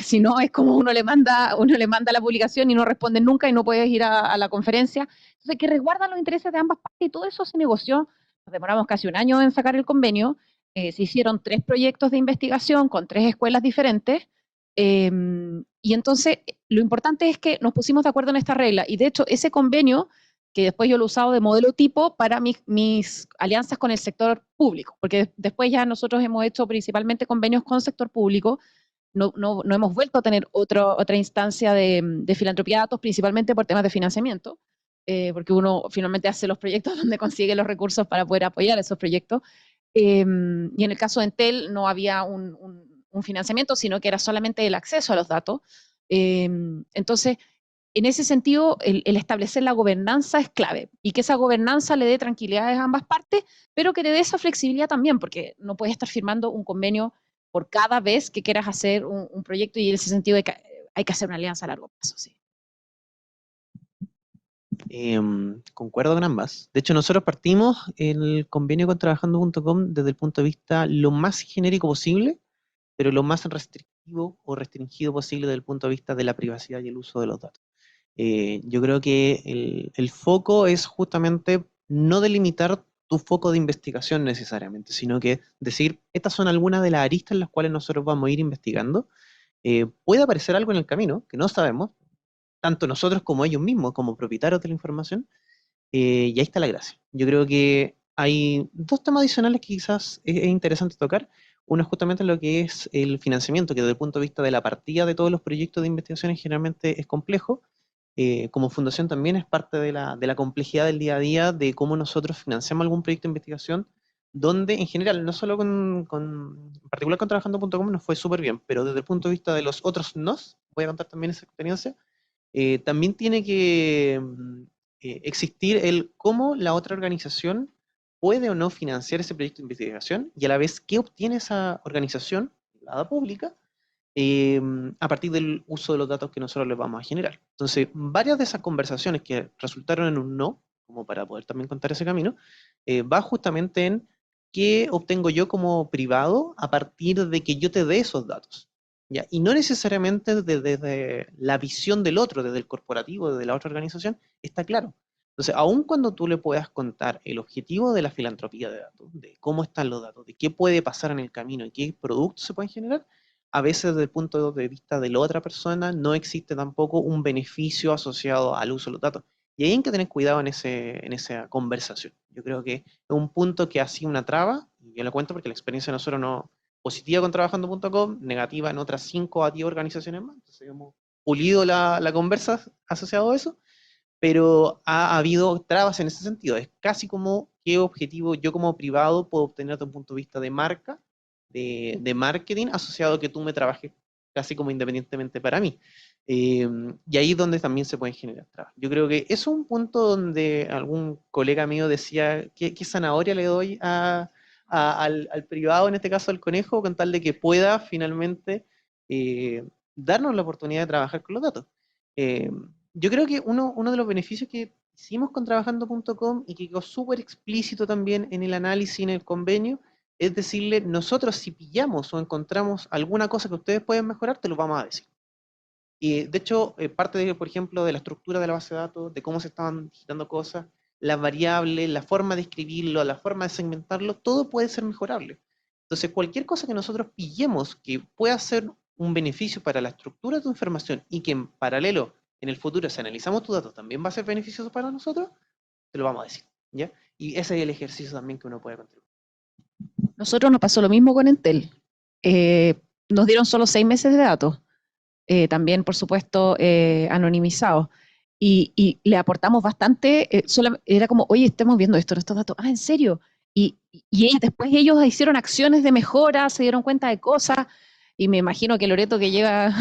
si no, es como uno le manda la publicación y no responden nunca y no puedes ir a la conferencia. Entonces, que resguardan los intereses de ambas partes y todo eso se negoció. Nos demoramos casi un año en sacar el convenio. Se hicieron 3 proyectos de investigación con 3 escuelas diferentes. Y entonces, lo importante es que nos pusimos de acuerdo en esta regla. Y de hecho, ese convenio, que después yo lo he usado de modelo tipo para mis alianzas con el sector público, porque después ya nosotros hemos hecho principalmente convenios con sector público, no hemos vuelto a tener otra instancia de filantropía de datos, principalmente por temas de financiamiento, porque uno finalmente hace los proyectos donde consigue los recursos para poder apoyar esos proyectos. Y en el caso de Entel no había un financiamiento, sino que era solamente el acceso a los datos. Entonces, en ese sentido, el establecer la gobernanza es clave y que esa gobernanza le dé tranquilidad a ambas partes, pero que le dé esa flexibilidad también, porque no puedes estar firmando un convenio por cada vez que quieras hacer un proyecto y en ese sentido hay que hacer una alianza a largo plazo, sí. Concuerdo con ambas. De hecho, nosotros partimos el convenio con trabajando.com desde el punto de vista lo más genérico posible, pero lo más restrictivo restrictivo o restringido posible desde el punto de vista de la privacidad y el uso de los datos. Yo creo que el foco es justamente no delimitar tu foco de investigación necesariamente, sino que decir, estas son algunas de las aristas en las cuales nosotros vamos a ir investigando. Puede aparecer algo en el camino que no sabemos, tanto nosotros como ellos mismos, como propietarios de la información, y ahí está la gracia. Yo creo que hay dos temas adicionales que quizás es interesante tocar. Uno es justamente lo que es el financiamiento, que desde el punto de vista de la partida de todos los proyectos de investigación generalmente es complejo. Como fundación también es parte de la complejidad del día a día de cómo nosotros financiamos algún proyecto de investigación, donde en general, no solo en particular con Trabajando.com nos fue súper bien, pero desde el punto de vista de los otros nos, voy a contar también esa experiencia, también tiene que existir el cómo la otra organización puede o no financiar ese proyecto de investigación y a la vez qué obtiene esa organización, la pública, a partir del uso de los datos que nosotros les vamos a generar. Entonces, varias de esas conversaciones que resultaron en un no, como para poder también contar ese camino, va justamente en qué obtengo yo como privado a partir de que yo te dé esos datos. ¿Ya? Y no necesariamente desde la visión del otro, desde el corporativo, desde la otra organización, está claro. Entonces, aun cuando tú le puedas contar el objetivo de la filantropía de datos, de cómo están los datos, de qué puede pasar en el camino y qué productos se pueden generar, a veces desde el punto de vista de la otra persona no existe tampoco un beneficio asociado al uso de los datos. Y ahí hay que tener cuidado en esa conversación. Yo creo que es un punto que ha sido una traba, y yo lo cuento porque la experiencia de nosotros no positiva con Trabajando.com, negativa en otras 5 a 10 organizaciones más. Entonces hemos pulido la conversa asociado a eso, pero ha habido trabas en ese sentido. Es casi como qué objetivo yo como privado puedo obtener desde un punto de vista de marca, de marketing, asociado a que tú me trabajes casi como independientemente para mí. Y ahí es donde también se pueden generar trabas. Yo creo que eso es un punto donde algún colega mío decía, ¿qué zanahoria le doy al privado, en este caso al conejo, con tal de que pueda finalmente darnos la oportunidad de trabajar con los datos? Yo creo que uno de los beneficios que hicimos con Trabajando.com y que quedó súper explícito también en el análisis, en el convenio, es decirle, nosotros si pillamos o encontramos alguna cosa que ustedes pueden mejorar, te lo vamos a decir. Y de hecho, parte de, por ejemplo, de la estructura de la base de datos, de cómo se estaban digitando cosas, las variables, la forma de escribirlo, la forma de segmentarlo, todo puede ser mejorable. Entonces, cualquier cosa que nosotros pillemos que pueda ser un beneficio para la estructura de tu información y que en paralelo, en el futuro, si analizamos tus datos, también va a ser beneficioso para nosotros, te lo vamos a decir, ¿ya? Y ese es el ejercicio también que uno puede contribuir. Nosotros nos pasó lo mismo con Entel. Nos dieron solo 6 meses de datos, también, por supuesto, anonimizados. Y le aportamos bastante, era como, oye, estamos viendo estos datos. Ah, ¿en serio? Y después ellos hicieron acciones de mejora, se dieron cuenta de cosas, y me imagino que Loreto que lleva...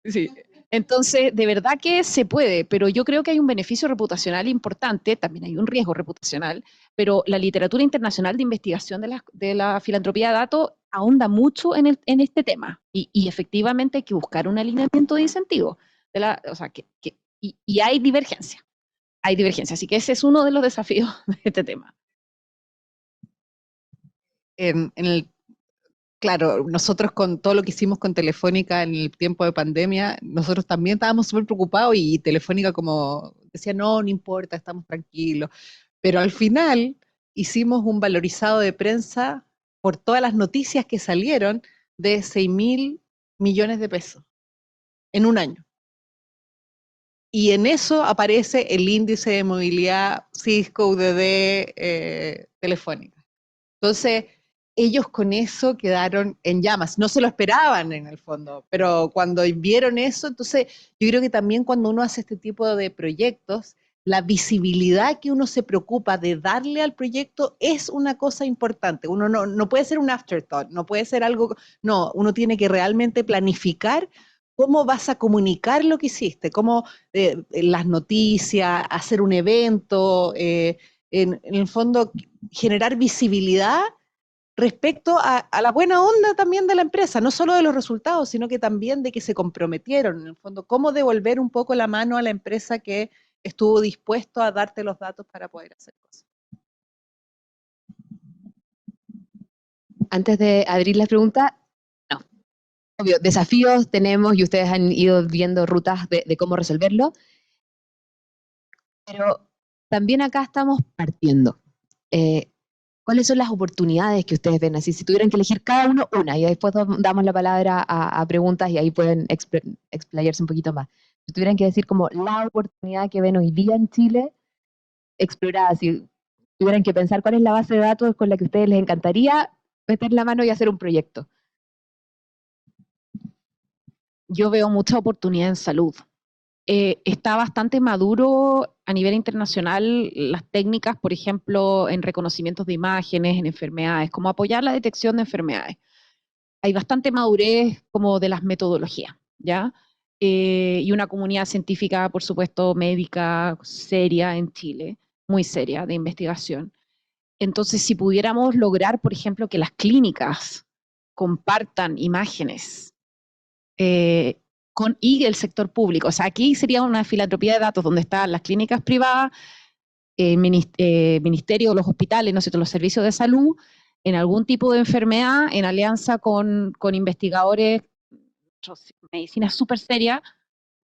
Sí. Entonces, de verdad que se puede, pero yo creo que hay un beneficio reputacional importante, también hay un riesgo reputacional, pero la literatura internacional de investigación de la filantropía de datos ahonda mucho en este tema y efectivamente hay que buscar un alineamiento de incentivos. O sea, y hay divergencia, así que ese es uno de los desafíos de este tema. Claro, nosotros con todo lo que hicimos con Telefónica en el tiempo de pandemia, nosotros también estábamos súper preocupados y Telefónica como decía, no importa, estamos tranquilos. Pero al final hicimos un valorizado de prensa por todas las noticias que salieron de 6.000 millones de pesos en un año. Y en eso aparece el índice de movilidad Cisco, UDD, Telefónica. Entonces, ellos con eso quedaron en llamas. No se lo esperaban en el fondo, pero cuando vieron eso, entonces yo creo que también cuando uno hace este tipo de proyectos, la visibilidad que uno se preocupa de darle al proyecto es una cosa importante. Uno no puede ser un afterthought, no puede ser algo, no, uno tiene que realmente planificar cómo vas a comunicar lo que hiciste, cómo las noticias, hacer un evento, en el fondo generar visibilidad respecto a la buena onda también de la empresa, no solo de los resultados, sino que también de que se comprometieron, en el fondo, cómo devolver un poco la mano a la empresa que estuvo dispuesto a darte los datos para poder hacer cosas. antes de abrir las preguntas, no, obvio, desafíos tenemos y ustedes han ido viendo rutas de cómo resolverlo, pero también acá estamos partiendo. ¿Cuáles son las oportunidades que ustedes ven? Así, si tuvieran que elegir cada uno una, y después damos la palabra a preguntas y ahí pueden explayarse un poquito más. Si tuvieran que decir como la oportunidad que ven hoy día en Chile, explorada, si tuvieran que pensar cuál es la base de datos con la que a ustedes les encantaría meter la mano y hacer un proyecto. Yo veo mucha oportunidad en salud. Está bastante maduro a nivel internacional las técnicas, por ejemplo, en reconocimientos de imágenes, en enfermedades, como apoyar la detección de enfermedades. Hay bastante madurez como de las metodologías, ¿ya? Y una comunidad científica, por supuesto, médica, seria en Chile, muy seria, de investigación. Entonces, si pudiéramos lograr, por ejemplo, que las clínicas compartan imágenes y el sector público. O sea, aquí sería una filantropía de datos donde están las clínicas privadas, el ministerio, los hospitales, ¿no es cierto?, los servicios de salud, en algún tipo de enfermedad, en alianza con investigadores, medicina súper seria,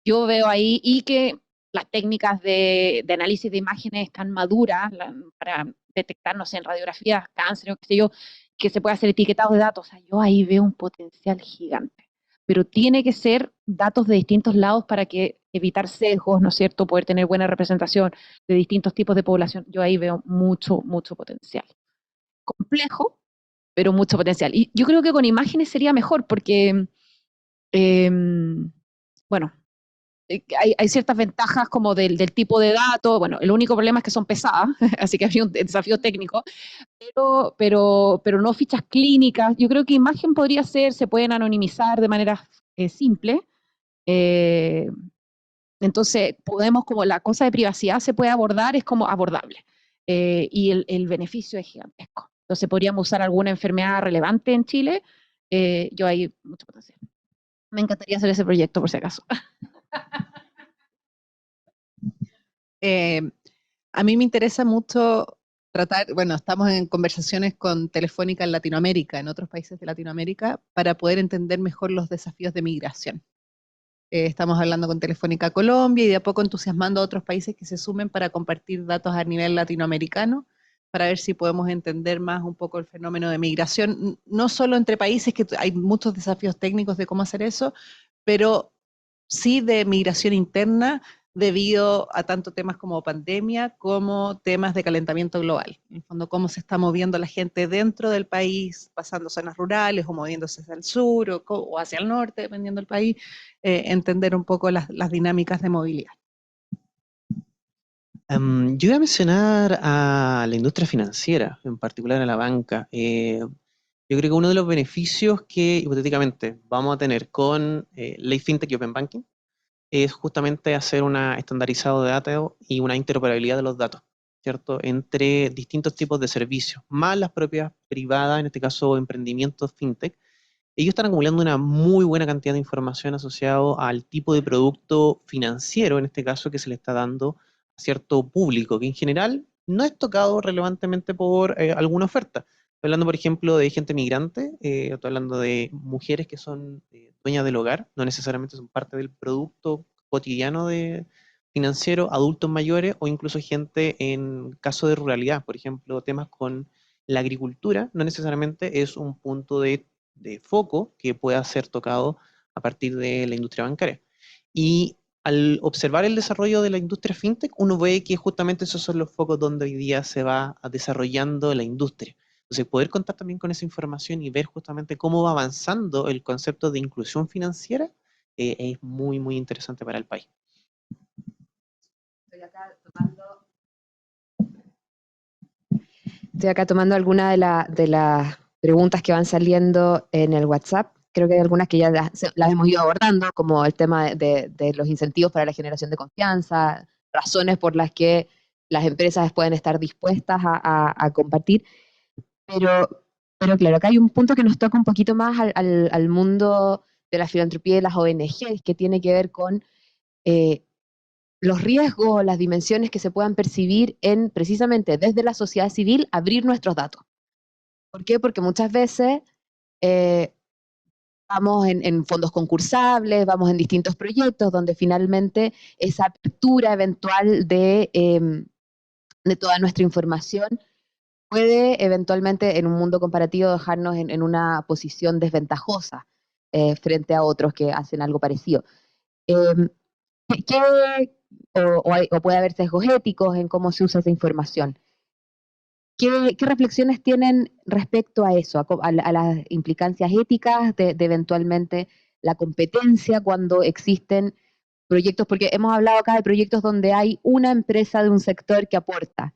yo veo ahí, y que las técnicas de análisis de imágenes están maduras para detectar, no sé, en radiografías, cáncer o qué sé yo, que se puede hacer etiquetado de datos. O sea, yo ahí veo un potencial gigante. Pero tiene que ser datos de distintos lados para que evitar sesgos, ¿no es cierto?, poder tener buena representación de distintos tipos de población. Yo ahí veo mucho, mucho potencial. Complejo, pero mucho potencial. Y yo creo que con imágenes sería mejor porque, bueno, hay ciertas ventajas como del tipo de datos. Bueno, el único problema es que son pesadas, así que había un desafío técnico, pero no fichas clínicas. Yo creo que imagen podría ser, se pueden anonimizar de manera simple. Entonces, podemos, como la cosa de privacidad se puede abordar, es como abordable. Y el beneficio es gigantesco. Entonces, podríamos usar alguna enfermedad relevante en Chile. Yo ahí, mucho potencial. Me encantaría hacer ese proyecto, por si acaso. A mí me interesa mucho tratar, bueno, estamos en conversaciones con Telefónica en Latinoamérica, en otros países de Latinoamérica, para poder entender mejor los desafíos de migración. Estamos hablando con Telefónica Colombia y de a poco entusiasmando a otros países que se sumen para compartir datos a nivel latinoamericano, para ver si podemos entender más un poco el fenómeno de migración, no solo entre países, que hay muchos desafíos técnicos de cómo hacer eso, pero sí de migración interna, debido a tanto temas como pandemia como temas de calentamiento global. En el fondo, cómo se está moviendo la gente dentro del país, pasando zonas rurales o moviéndose hacia el sur o hacia el norte, dependiendo del país, entender un poco las dinámicas de movilidad. Yo iba a mencionar a la industria financiera, en particular a la banca. Yo creo que uno de los beneficios que hipotéticamente vamos a tener con Ley Fintech y Open Banking es justamente hacer un estandarizado de datos y una interoperabilidad de los datos, ¿cierto?, entre distintos tipos de servicios, más las propias privadas, en este caso emprendimientos fintech. Ellos están acumulando una muy buena cantidad de información asociado al tipo de producto financiero, en este caso, que se le está dando a cierto público, que en general no es tocado relevantemente por alguna oferta. Estoy hablando, por ejemplo, de gente migrante, estoy hablando de mujeres que son dueñas del hogar, no necesariamente son parte del producto cotidiano financiero, adultos mayores o incluso gente en caso de ruralidad, por ejemplo, temas con la agricultura, no necesariamente es un punto de foco que pueda ser tocado a partir de la industria bancaria. Y al observar el desarrollo de la industria fintech, uno ve que justamente esos son los focos donde hoy día se va desarrollando la industria. Entonces, poder contar también con esa información y ver justamente cómo va avanzando el concepto de inclusión financiera es muy, muy interesante para el país. Estoy acá tomando algunas de las preguntas que van saliendo en el WhatsApp. Creo que hay algunas que ya las hemos ido abordando, como el tema de los incentivos para la generación de confianza, razones por las que las empresas pueden estar dispuestas a compartir. Pero claro, acá hay un punto que nos toca un poquito más al mundo de la filantropía y las ONGs, que tiene que ver con los riesgos, las dimensiones que se puedan percibir en, precisamente desde la sociedad civil, abrir nuestros datos. ¿Por qué? Porque muchas veces vamos en fondos concursables, vamos en distintos proyectos donde finalmente esa apertura eventual de toda nuestra información puede eventualmente en un mundo comparativo dejarnos en una posición desventajosa frente a otros que hacen algo parecido. O puede haber sesgos éticos en cómo se usa esa información. ¿Qué reflexiones tienen respecto a eso, a las implicancias éticas de eventualmente la competencia cuando existen proyectos? Porque hemos hablado acá de proyectos donde hay una empresa de un sector que aporta,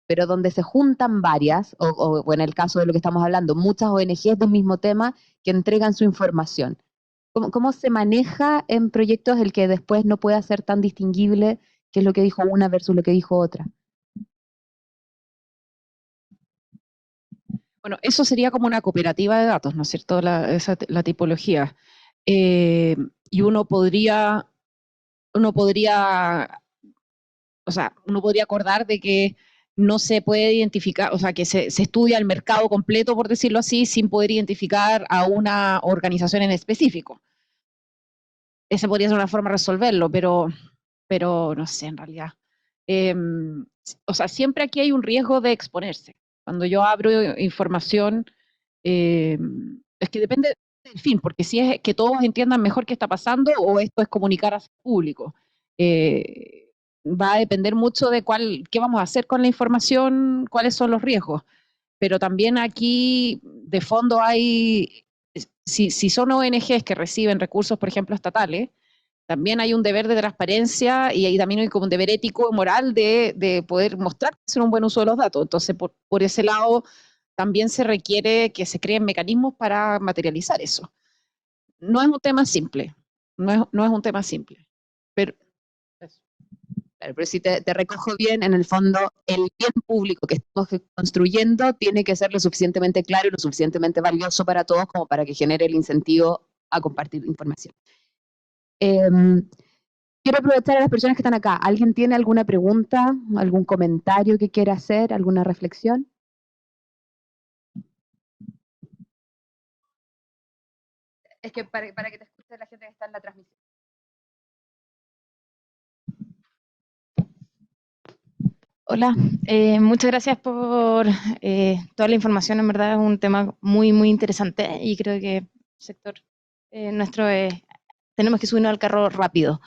pero donde se juntan varias, o en el caso de lo que estamos hablando, muchas ONGs de un mismo tema que entregan su información. ¿Cómo se maneja en proyectos el que después no pueda ser tan distinguible qué es lo que dijo una versus lo que dijo otra? Bueno, eso sería como una cooperativa de datos, ¿no es cierto? La tipología. Y uno podría acordar de que no se puede identificar, o sea, que se estudia el mercado completo, por decirlo así, sin poder identificar a una organización en específico. Esa podría ser una forma de resolverlo, pero no sé, en realidad. O sea, siempre aquí hay un riesgo de exponerse. Cuando yo abro información, es que depende del fin, porque si es que todos entiendan mejor qué está pasando o esto es comunicar hacia el público. Va a depender mucho de qué vamos a hacer con la información, cuáles son los riesgos. Pero también aquí, de fondo, si son ONGs que reciben recursos, por ejemplo, estatales, también hay un deber de transparencia y ahí también hay como un deber ético y moral de poder mostrar que hacen un buen uso de los datos. Entonces, por ese lado, también se requiere que se creen mecanismos para materializar eso. No es un tema simple, no es un tema simple, pero... Claro, pero si te recojo bien, en el fondo, el bien público que estamos construyendo tiene que ser lo suficientemente claro y lo suficientemente valioso para todos como para que genere el incentivo a compartir información. Quiero aprovechar a las personas que están acá. ¿Alguien tiene alguna pregunta, algún comentario que quiera hacer, alguna reflexión? Es que para que te escuche la gente que está en la transmisión. Hola, muchas gracias por toda la información. En verdad es un tema muy, muy interesante y creo que el sector nuestro tenemos que subirnos al carro rápido.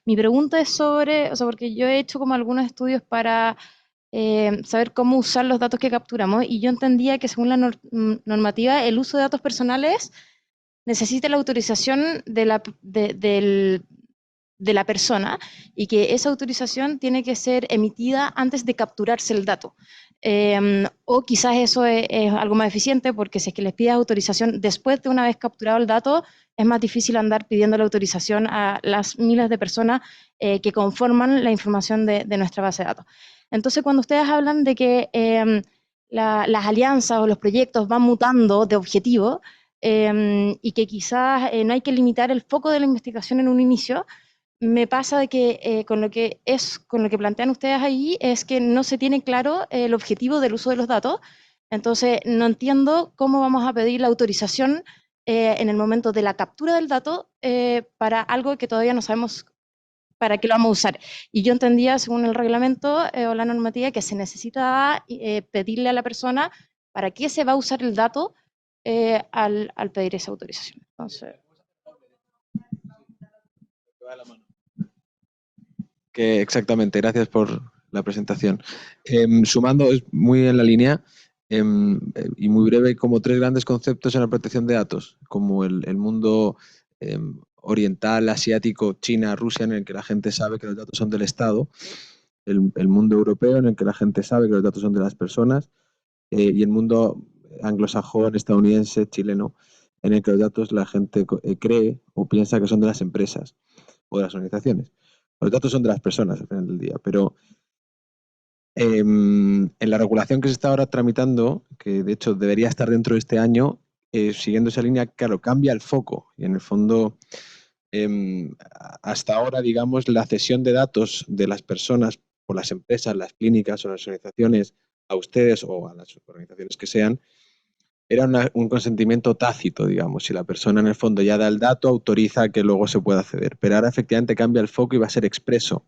Mi pregunta es sobre, o sea, porque yo he hecho como algunos estudios para saber cómo usar los datos que capturamos y yo entendía que según la normativa el uso de datos personales necesita la autorización de la persona y que esa autorización tiene que ser emitida antes de capturarse el dato. O quizás eso es algo más eficiente porque si es que les pides autorización después de una vez capturado el dato, es más difícil andar pidiendo la autorización a las miles de personas que conforman la información de nuestra base de datos. Entonces, cuando ustedes hablan de que las alianzas o los proyectos van mutando de objetivo y que quizás no hay que limitar el foco de la investigación en un inicio, me pasa de que con lo que plantean ustedes ahí es que no se tiene claro el objetivo del uso de los datos. Entonces, no entiendo cómo vamos a pedir la autorización en el momento de la captura del dato para algo que todavía no sabemos para qué lo vamos a usar. Y yo entendía, según el reglamento o la normativa, que se necesita pedirle a la persona para qué se va a usar el dato al pedir esa autorización. Entonces... Exactamente, gracias por la presentación. Sumando, es muy en la línea y muy breve, como tres grandes conceptos en la protección de datos, como el mundo oriental, asiático, China, Rusia, en el que la gente sabe que los datos son del Estado, el mundo europeo, en el que la gente sabe que los datos son de las personas, y el mundo anglosajón, estadounidense, chileno, en el que los datos la gente cree o piensa que son de las empresas o de las organizaciones. Los datos son de las personas al final del día, pero en la regulación que se está ahora tramitando, que de hecho debería estar dentro de este año, siguiendo esa línea, claro, cambia el foco y en el fondo hasta ahora, digamos, la cesión de datos de las personas por las empresas, las clínicas o las organizaciones a ustedes o a las organizaciones que sean, era un consentimiento tácito, digamos. Si la persona en el fondo ya da el dato, autoriza que luego se pueda acceder. Pero ahora efectivamente cambia el foco y va a ser expreso.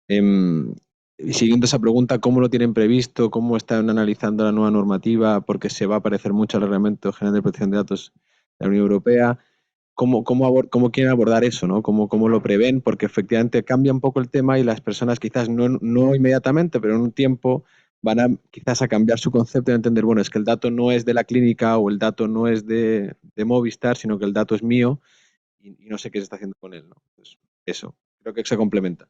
Y siguiendo esa pregunta, ¿cómo lo tienen previsto? ¿Cómo están analizando la nueva normativa? Porque se va a parecer mucho al Reglamento General de Protección de Datos de la Unión Europea. ¿Cómo quieren abordar eso, ¿no? ¿Cómo lo prevén? Porque efectivamente cambia un poco el tema y las personas quizás no inmediatamente, pero en un tiempo van a quizás a cambiar su concepto y a entender, bueno, es que el dato no es de la clínica o el dato no es de Movistar, sino que el dato es mío y no sé qué se está haciendo con él, ¿no? Pues eso, creo que se complementa.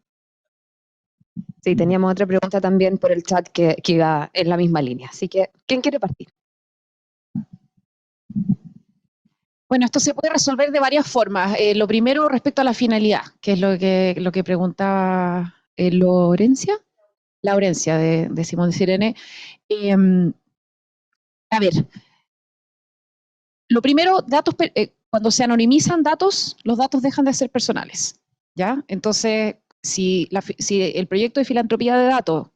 Sí, teníamos otra pregunta también por el chat que iba en la misma línea. Así que, ¿quién quiere partir? Bueno, esto se puede resolver de varias formas. Lo primero, respecto a la finalidad, que es lo que preguntaba Laurencia de Simón de Sirene. A ver, lo primero, cuando se anonimizan datos, los datos dejan de ser personales, ¿ya? Entonces, si el proyecto de filantropía de datos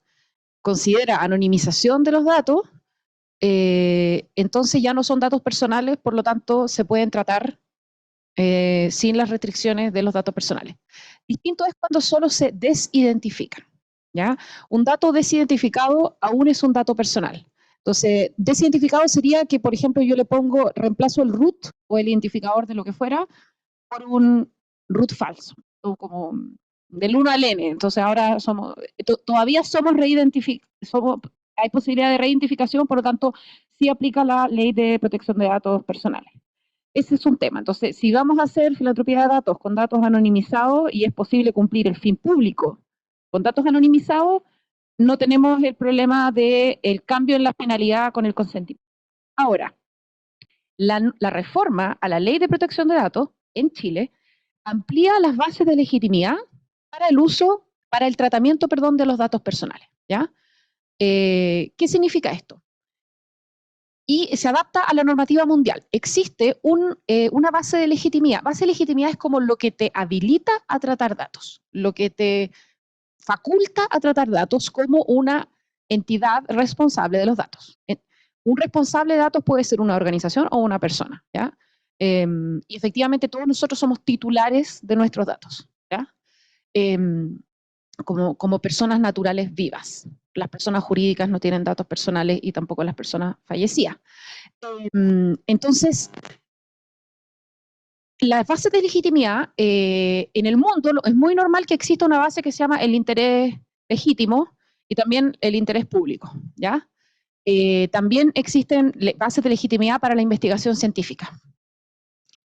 considera anonimización de los datos, entonces ya no son datos personales, por lo tanto se pueden tratar sin las restricciones de los datos personales. Distinto es cuando solo se desidentifican, ¿ya? Un dato desidentificado aún es un dato personal. Entonces, desidentificado sería que, por ejemplo, yo le reemplazo el root o el identificador de lo que fuera por un root falso, o como del 1 al n. Entonces ahora todavía somos hay posibilidad de reidentificación, por lo tanto, sí aplica la ley de protección de datos personales. Ese es un tema. Entonces, si vamos a hacer filantropía de datos con datos anonimizados y es posible cumplir el fin público con datos anonimizados, no tenemos el problema del cambio en la finalidad con el consentimiento. Ahora, la reforma a la ley de protección de datos en Chile amplía las bases de legitimidad para el tratamiento, de los datos personales, ¿ya? ¿Qué significa esto? Y se adapta a la normativa mundial. Existe una base de legitimidad. Base de legitimidad es como lo que te habilita a tratar datos, lo que te faculta a tratar datos como una entidad responsable de los datos. Un responsable de datos puede ser una organización o una persona, ¿ya? Y efectivamente todos nosotros somos titulares de nuestros datos, ¿ya? Como personas naturales vivas. Las personas jurídicas no tienen datos personales y tampoco las personas fallecidas. Entonces, las bases de legitimidad, en el mundo es muy normal que exista una base que se llama el interés legítimo y también el interés público, ¿ya? También existen bases de legitimidad para la investigación científica.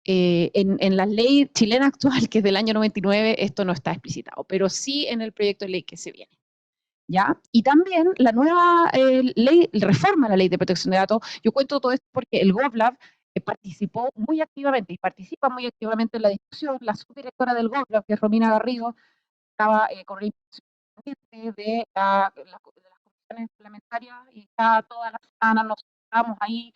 En la ley chilena actual, que es del año 99, esto no está explicitado, pero sí en el proyecto de ley que se viene, ¿ya? Y también la nueva ley reforma la ley de protección de datos. Yo cuento todo esto porque el GovLab participó muy activamente y participa muy activamente en la discusión. La subdirectora del GovLab, que es Romina Garrido, estaba con la impresión de las comisiones parlamentarias y todas las semanas nos estábamos ahí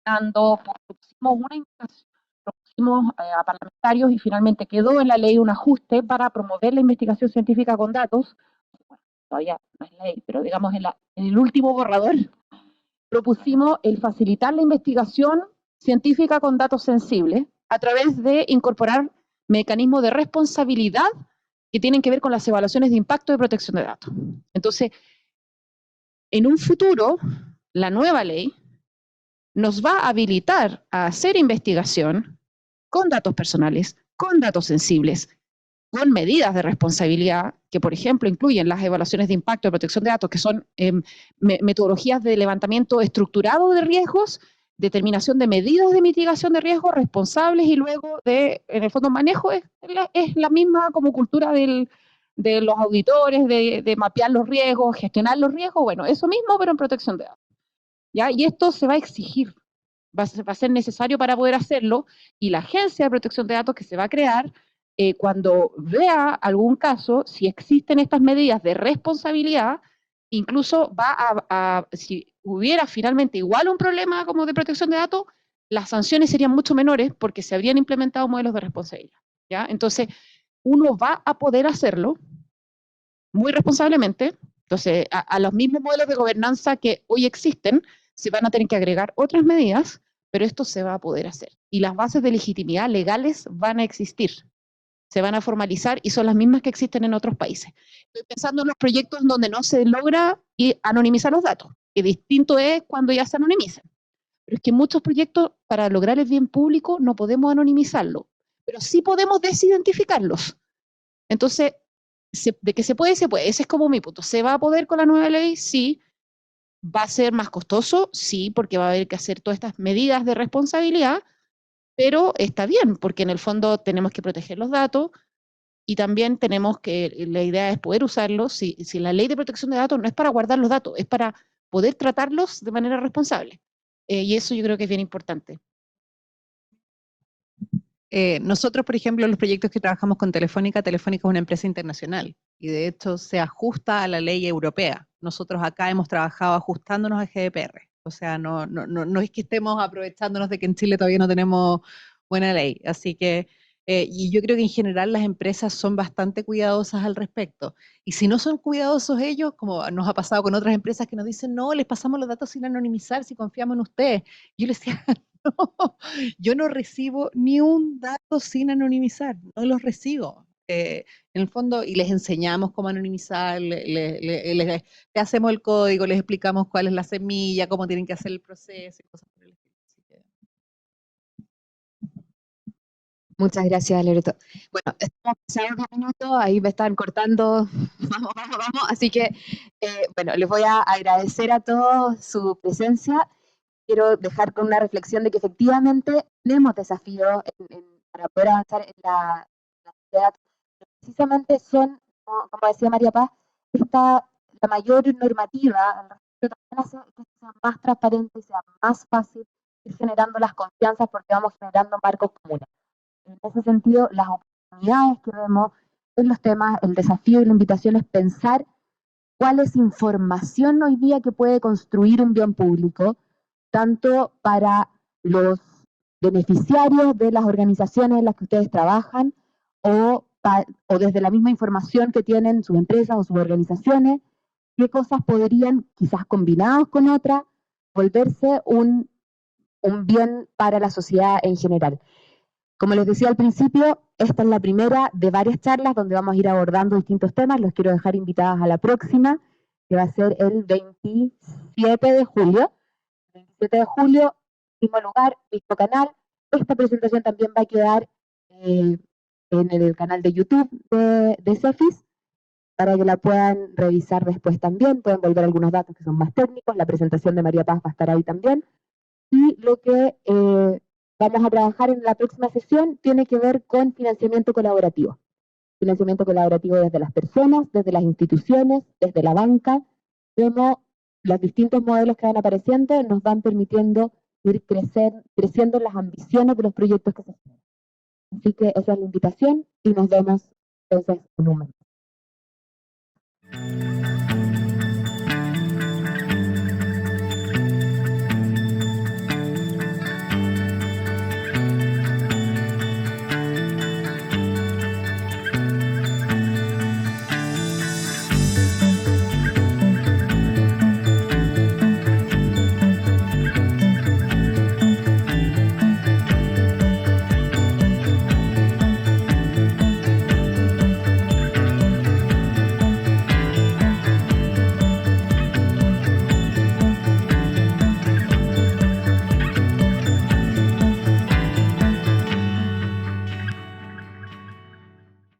propusimos una invitación, propusimos a parlamentarios y finalmente quedó en la ley un ajuste para promover la investigación científica con datos. Bueno, todavía no es ley, pero digamos en el último borrador propusimos el facilitar la investigación científica con datos sensibles a través de incorporar mecanismos de responsabilidad que tienen que ver con las evaluaciones de impacto de protección de datos. Entonces, en un futuro, la nueva ley nos va a habilitar a hacer investigación con datos personales, con datos sensibles, con medidas de responsabilidad que, por ejemplo, incluyen las evaluaciones de impacto de protección de datos, que son metodologías de levantamiento estructurado de riesgos, determinación de medidas de mitigación de riesgos responsables y luego en el fondo manejo es la misma como cultura de los auditores, de mapear los riesgos, gestionar los riesgos, bueno, eso mismo, pero en protección de datos, ¿ya? Y esto se va a exigir, va a ser necesario para poder hacerlo, y la Agencia de Protección de Datos que se va a crear, cuando vea algún caso, si existen estas medidas de responsabilidad, incluso si hubiera finalmente igual un problema como de protección de datos, las sanciones serían mucho menores porque se habrían implementado modelos de responsabilidad, ¿ya? Entonces, uno va a poder hacerlo muy responsablemente. Entonces, a los mismos modelos de gobernanza que hoy existen, se van a tener que agregar otras medidas, pero esto se va a poder hacer. Y las bases de legitimidad legales van a existir, se van a formalizar y son las mismas que existen en otros países. Estoy pensando en los proyectos donde no se logra anonimizar los datos, que distinto es cuando ya se anonimizan. Pero es que muchos proyectos, para lograr el bien público, no podemos anonimizarlo, pero sí podemos desidentificarlos. Entonces, de que se puede, se puede. Ese es como mi punto. ¿Se va a poder con la nueva ley? Sí. ¿Va a ser más costoso? Sí, porque va a haber que hacer todas estas medidas de responsabilidad, pero está bien, porque en el fondo tenemos que proteger los datos y también tenemos que, la idea es poder usarlos. Si la ley de protección de datos no es para guardar los datos, es para poder tratarlos de manera responsable. Y eso yo creo que es bien importante. Nosotros, por ejemplo, los proyectos que trabajamos con Telefónica, Telefónica es una empresa internacional y de hecho se ajusta a la ley europea. Nosotros acá hemos trabajado ajustándonos a GDPR. O sea, no es que estemos aprovechándonos de que en Chile todavía no tenemos buena ley. Así que, y yo creo que en general las empresas son bastante cuidadosas al respecto. Y si no son cuidadosos ellos, como nos ha pasado con otras empresas que nos dicen, no, les pasamos los datos sin anonimizar, si confiamos en ustedes. Yo les decía, no, yo no recibo ni un dato sin anonimizar, no los recibo. En el fondo, y les enseñamos cómo anonimizar, le hacemos el código, les explicamos cuál es la semilla, cómo tienen que hacer el proceso y cosas por el estilo. Así que... Muchas gracias, Loreto. Bueno, estamos pasados 2 minutos, ahí me están cortando, vamos, así que, bueno, les voy a agradecer a todos su presencia. Quiero dejar con una reflexión de que efectivamente tenemos desafíos para poder avanzar en la sociedad. Precisamente son, como decía María Paz, la mayor normativa al respecto también hace que sea más transparente y sea más fácil ir generando las confianzas porque vamos generando marcos comunes. En ese sentido, las oportunidades que vemos en los temas, el desafío y la invitación es pensar cuál es información hoy día que puede construir un bien público, tanto para los beneficiarios de las organizaciones en las que ustedes trabajan o desde la misma información que tienen sus empresas o sus organizaciones, qué cosas podrían, quizás combinados con otras, volverse un bien para la sociedad en general. Como les decía al principio, esta es la primera de varias charlas donde vamos a ir abordando distintos temas. Los quiero dejar invitadas a la próxima, que va a ser el 27 de julio. El 27 de julio, mismo lugar, mismo canal. Esta presentación también va a quedar en el canal de YouTube de CEFIS, para que la puedan revisar después también. Pueden volver algunos datos que son más técnicos. La presentación de María Paz va a estar ahí también. Y lo que vamos a trabajar en la próxima sesión tiene que ver con financiamiento colaborativo. Financiamiento colaborativo desde las personas, desde las instituciones, desde la banca, cómo los distintos modelos que van apareciendo nos van permitiendo ir creciendo las ambiciones de los proyectos que se hacen. Así que esa es la invitación y nos vemos entonces en un momento.